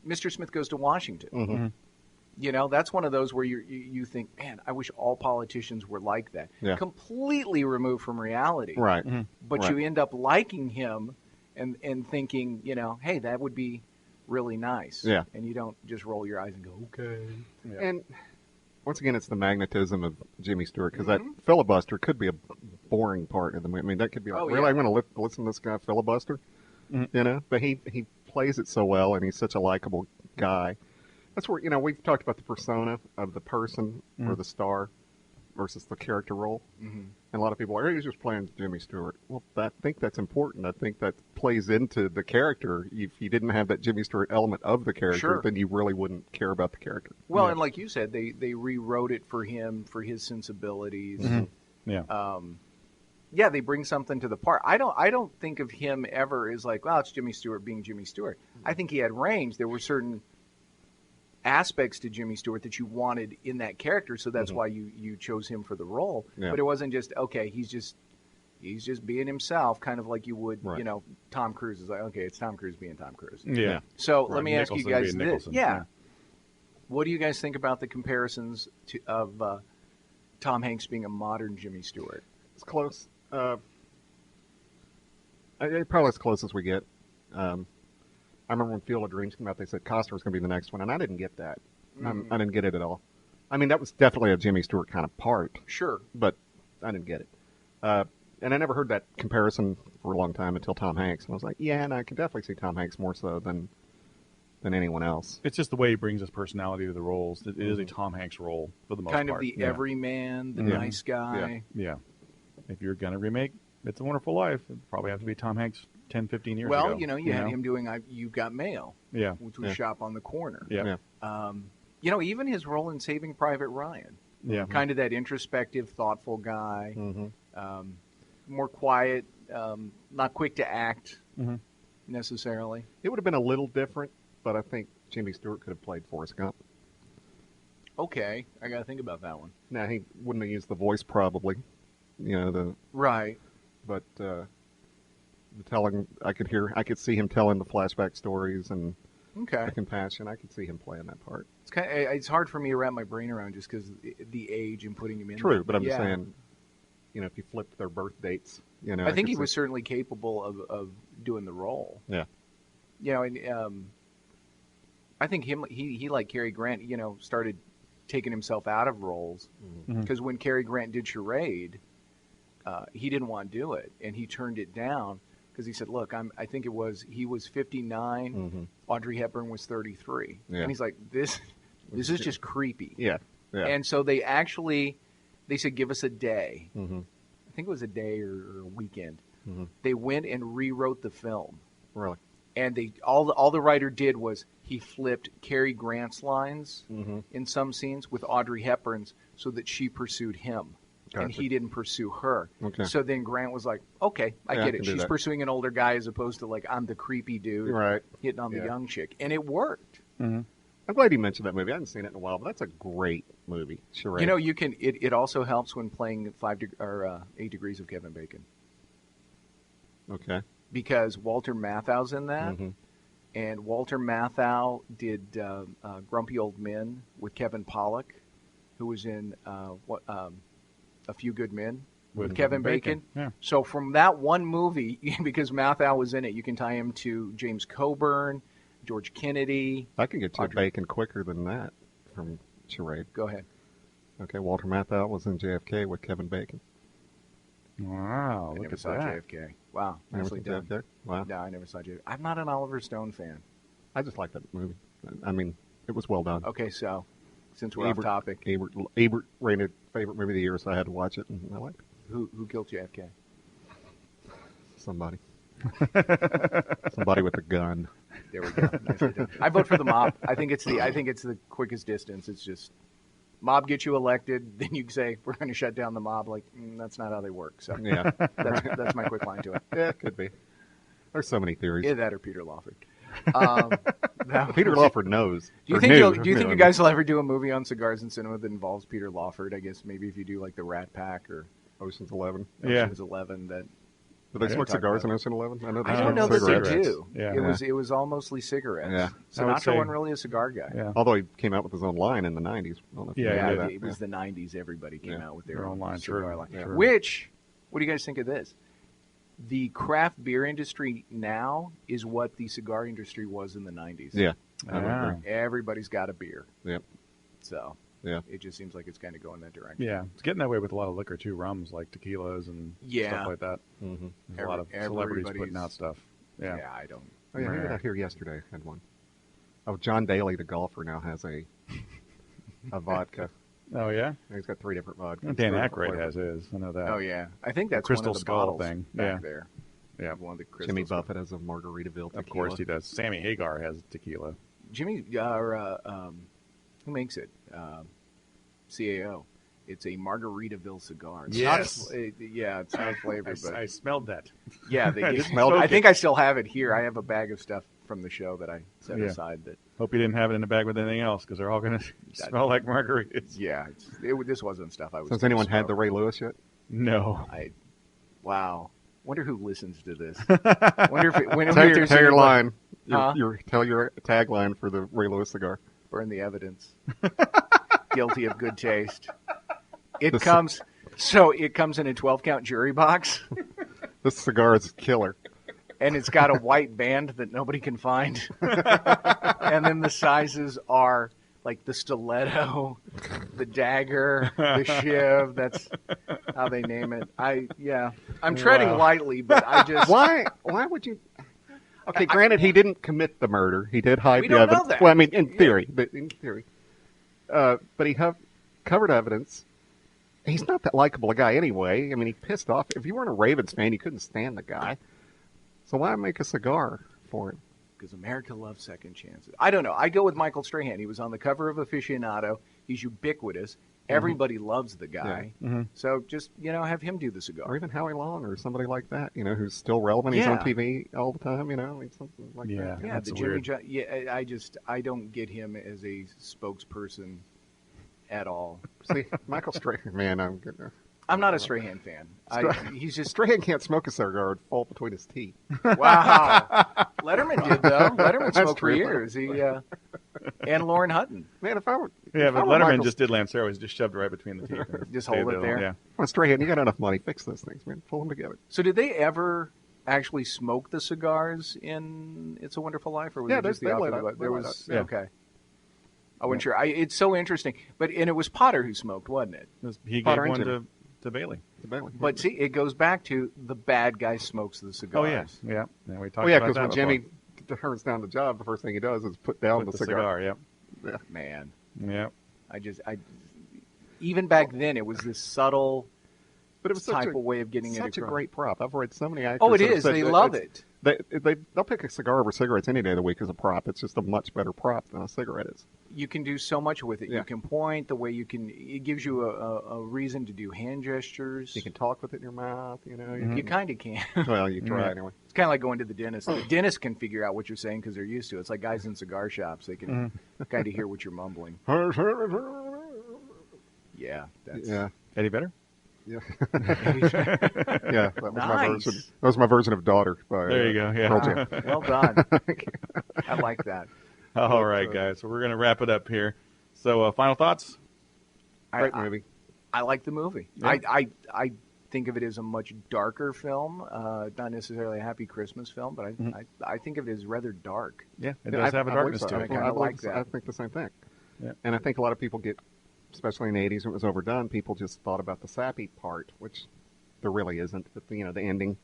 Mr. Smith Goes to Washington. Mm-hmm. That's one of those where you think, man, I wish all politicians were like that. Yeah. Completely removed from reality. Right. Mm-hmm. But Right. you end up liking him and thinking, hey, that would be really nice. Yeah. And you don't just roll your eyes and go, okay. Yeah. And once again, it's the magnetism of Jimmy Stewart, because Mm-hmm. that filibuster could be a boring part of the movie. I mean, that could be like, Oh, really, yeah. I'm going to listen to this guy filibuster? Mhm. But he plays it so well, and he's such a likable guy. That's where, we've talked about the persona of the person or the star versus the character role. Mhm. And a lot of people are, he's just playing Jimmy Stewart. Well, I think that's important. I think that plays into the character. If you didn't have that Jimmy Stewart element of the character, Sure. then you really wouldn't care about the character. Well, and like you said, they rewrote it for him, for his sensibilities. Mhm. Yeah. Yeah, they bring something to the part. I don't think of him ever as like, well, it's Jimmy Stewart being Jimmy Stewart. I think he had range. There were certain aspects to Jimmy Stewart that you wanted in that character, so that's why you chose him for the role. Yeah. But it wasn't just, okay, he's just being himself, kind of like you would, Right. Tom Cruise is like, okay, it's Tom Cruise being Tom Cruise. Yeah. So Right. let me ask you Nicholson guys being this. Nicholson. Yeah. What do you guys think about the comparisons of Tom Hanks being a modern Jimmy Stewart? It's close. Probably as close as we get. I remember when Field of Dreams came out, they said Costner was going to be the next one, and I didn't get that. I didn't get it at all. I mean, that was definitely a Jimmy Stewart kind of part. Sure. But I didn't get it. And I never heard that comparison for a long time until Tom Hanks. And I was like, yeah, and I can definitely see Tom Hanks more so than anyone else. It's just the way he brings his personality to the roles. It is a Tom Hanks role for the most Kind part. of the everyman, the nice guy. Yeah. If you're going to remake It's a Wonderful Life, it'd probably have to be Tom Hanks 10, 15 years ago. Well, you had him doing You've Got Mail, Yeah. which was Shop on the Corner. Yeah. Even his role in Saving Private Ryan. Yeah. Kind of that introspective, thoughtful guy. More quiet, not quick to act necessarily. It would have been a little different, but I think Jimmy Stewart could have played Forrest Gump. Okay, I got to think about that one. Now, he wouldn't have used the voice probably, Right. But the telling, I could see him telling the flashback stories and Okay. the compassion. I could see him playing that part. It's hard for me to wrap my brain around just because the age and putting him in. True, there. but I'm just saying, if you flipped their birth dates, I think he could was see- certainly capable of doing the role. Yeah. I think he like Cary Grant, started taking himself out of roles because when Cary Grant did Charade, he didn't want to do it, and he turned it down because he said, "Look, I think he was 59, Audrey Hepburn was 33, Yeah. and he's like, this is just creepy." Yeah. Yeah. And so they said, "Give us a day." I think it was a day or a weekend. They went and rewrote the film. Really? And all the writer did was he flipped Cary Grant's lines in some scenes with Audrey Hepburn's so that she pursued him. And Gotcha. he didn't pursue her. Okay. So then Grant was like, okay, I Yeah, I get can it. do She's that. pursuing an older guy as opposed to like, I'm the creepy dude Right. hitting on the Yeah. young chick. And it worked. I'm glad you mentioned that movie. I haven't seen it in a while, but that's a great movie. Charade. You can. It also helps when playing 8 Degrees of Kevin Bacon. Okay. Because Walter Matthau's in that. And Walter Matthau did Grumpy Old Men with Kevin Pollak, who was in A Few Good Men with Kevin Bacon. Yeah. So from that one movie, because Matthau was in it, you can tie him to James Coburn, George Kennedy. I can get to Bacon quicker than that from Charade. Go ahead. Okay, Walter Matthau was in JFK with Kevin Bacon. Wow, I look never at saw that. JFK. Wow, Never nicely seen done. JFK? Wow. No, I never saw JFK. I'm not an Oliver Stone fan. I just like that movie. I mean, it was well done. Okay, so since we're off topic, Ebert rated favorite movie of the year, so I had to watch it, and I liked it. who killed JFK? Somebody. Somebody with a gun. There we go. Nicely done. I vote for the mob. I think it's the quickest distance. It's just mob gets you elected, then you say we're going to shut down the mob. Like that's not how they work. So Yeah. that's my quick line to it. Yeah, it could be. There's so many theories. Either that or Peter Lawford. Peter Lawford knows. Do you think you guys will ever do a movie on cigars and cinema that involves Peter Lawford? I guess maybe if you do like the Rat Pack or Ocean's 11. Ocean's 11, that Do they smoke cigars in Ocean 11? I know I don't know that they do. Yeah. It was all mostly cigarettes. Yeah. Sinatra wasn't really a cigar guy. Yeah. Although he came out with his own line in the 90s. I don't know if you know that. It was the 90s. Everybody came out with their own line. cigar line. True. Which, what do you guys think of this? The craft beer industry now is what the cigar industry was in the 90s. Yeah. Everybody's got a beer. Yep. So it just seems like it's kind of going that direction. Yeah, it's getting that way with a lot of liquor too, rums like tequilas and stuff like that. Mm-hmm. There's a lot of celebrities putting out stuff. Yeah, I don't. Oh yeah, I got here yesterday. Had one. Oh, John Daly, the golfer, now has a vodka. Oh yeah, he's got 3 different vodkas. Dan Aykroyd has his. I know that. Oh yeah, I think that's Crystal one of the Skull bottles thing. back there. Yeah, one of the Crystal Jimmy Skull. Buffett has a Margaritaville tequila. Of course he does. Sammy Hagar has tequila. Jimmy, who makes it? CAO. It's a Margaritaville cigar. It's Yes. it's not flavored, but I smelled that. Yeah, I they smelled I it. think I still have it here. I have a bag of stuff from the show that I set aside. That Hope you didn't have it in the bag with anything else because they're all going to smell like margaritas. Yeah, this wasn't stuff I was. So has anyone had the Ray Lewis yet? No. Wow. Wonder who listens to this. Wonder if tell your line. Tell your tagline for the Ray Lewis cigar. Burn the evidence. Guilty of good taste. It comes in a 12-count jury box. This cigar is killer. And it's got a white band that nobody can find. And then the sizes are like the stiletto, the dagger, the shiv. That's how they name it. I'm treading lightly, but I just why would you? Okay, granted, he didn't commit the murder. He did hide the evidence. Know that. Well, I mean, in theory, but he covered evidence. He's not that likable a guy anyway. I mean, he pissed off. If you weren't a Ravens fan, you couldn't stand the guy. So why make a cigar for him? Because America loves second chances. I don't know. I go with Michael Strahan. He was on the cover of Aficionado. He's ubiquitous. Everybody loves the guy. Yeah. Mm-hmm. So just, have him do the cigar. Or even Howie Long or somebody like that, who's still relevant. He's on TV all the time, something like that. Yeah, the Jimmy John. Yeah, I don't get him as a spokesperson at all. See, Michael Strahan, man, I'm not a Strahan fan. He's just Strahan can't smoke a cigar; it'd fall between his teeth. Wow. Letterman did though. Letterman smoked for true. years. And Lauren Hutton. Man, if I were Letterman just did Lancero. He's just shoved right between the teeth. And just hold it there. Yeah. Well, Strahan, you got enough money. Fix those things, man. Pull them together. So, did they ever actually smoke the cigars in "It's a Wonderful Life"? Or was it just the opposite? There was okay. I wasn't sure. It's so interesting, and it was Potter who smoked, wasn't it? He gave one to Bailey. But see, it goes back to the bad guy smokes the cigars. Oh yeah. We talked about because that when before. Jimmy turns down the job, the first thing he does is put down the cigar. Yep. Yeah. Man. Yeah. Even back then, it was this subtle, but it was type of way of getting such it. a great prop. I've read so many actors. Oh, it is. They love it. They'll pick a cigar over cigarettes any day of the week as a prop. It's just a much better prop than a cigarette is. You can do so much with it. Yeah. You can point the way you can. It gives you a reason to do hand gestures. You can talk with it in your mouth. You kind of can. Well, you try anyway. It's kind of like going to the dentist. The dentist can figure out what you're saying because they're used to it. It's like guys in cigar shops. They can kind of hear what you're mumbling. Yeah. Eddie Vedder? Yeah. That was my version. That was my version of Daughter. There you go. Yeah. Well done. I like that. All right, guys. So we're going to wrap it up here. So, final thoughts? Great movie. I like the movie. Yeah. I think of it as a much darker film, not necessarily a happy Christmas film, but I think of it as rather dark. Yeah, it does have a darkness to it. I like that. I think the same thing. Yeah. And I think a lot of people get, especially in the 80s when it was overdone, people just thought about the sappy part, which there really isn't. But, the ending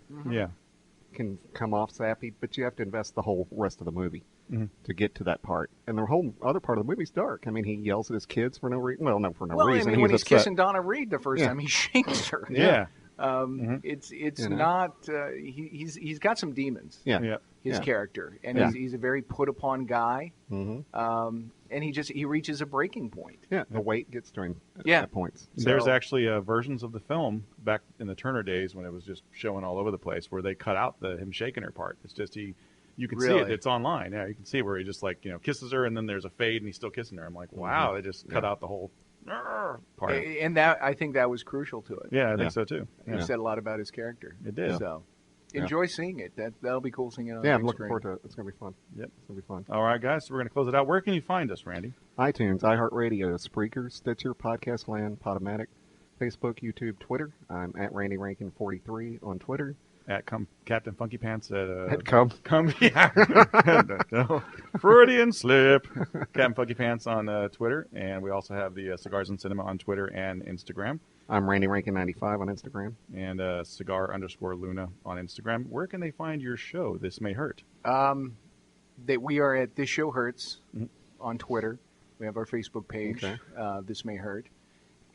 can come off sappy, but you have to invest the whole rest of the movie to get to that part. And the whole other part of the movie's dark. I mean, he yells at his kids for no reason. Well, no, for no reason. I mean, when he's kissing Donna Reed the first time, he shanks her. Yeah. It's not. He's got some demons. Yeah. His character, and he's a very put upon guy. And he reaches a breaking point. Yeah, the weight gets to him at points. There's actually versions of the film back in the Turner days when it was just showing all over the place where they cut out him shaking her part. It's just you can see it. It's online. Yeah, you can see where he just kisses her and then there's a fade and he's still kissing her. I'm like, wow, they just cut out the whole part. And that I think that was crucial to it. Yeah, I think so too. It said a lot about his character. It did. So enjoy seeing it. That'll be cool seeing it on the I'm big looking screen. forward to it. It's going to be fun. Yep. It's going to be fun. All right, guys. So we're going to close it out. Where can you find us, Randy? iTunes, iHeartRadio, Spreaker, Stitcher, Podcast Land, Podomatic, Facebook, YouTube, Twitter. I'm at Randy Rankin 43 on Twitter. At Captain Funky Pants At yeah. Freudian slip. Captain Funky Pants on Twitter, and we also have the Cigars and Cinema on Twitter and Instagram. I'm Randy Rankin 95 on Instagram. And cigar_Luna on Instagram. Where can they find your show, This May Hurt? That we are at This Show Hurts on Twitter. We have our Facebook page, This May Hurt.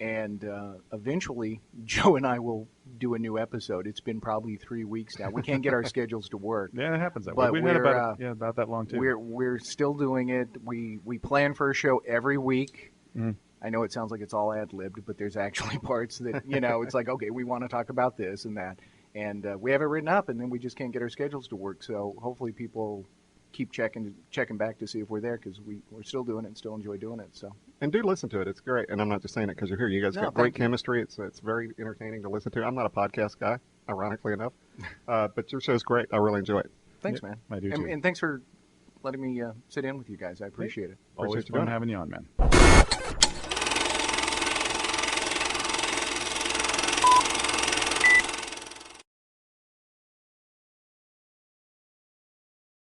And eventually, Joe and I will do a new episode. It's been probably 3 weeks now. We can't get our schedules to work. Yeah, it happens that way. We've had about that long, too. We're still doing it. We plan for a show every week. I know it sounds like it's all ad-libbed, but there's actually parts that, it's like, okay, we want to talk about this and that. And we have it written up, and then we just can't get our schedules to work. So hopefully people keep checking back to see if we're there, because we're still doing it and still enjoy doing it. So. And do listen to it. It's great. And I'm not just saying it because you're here. You guys got great chemistry. It's very entertaining to listen to. I'm not a podcast guy, ironically enough. But your show's great. I really enjoy it. Thanks, man. I do, too. And thanks for letting me sit in with you guys. I appreciate it. Always fun having you on, man.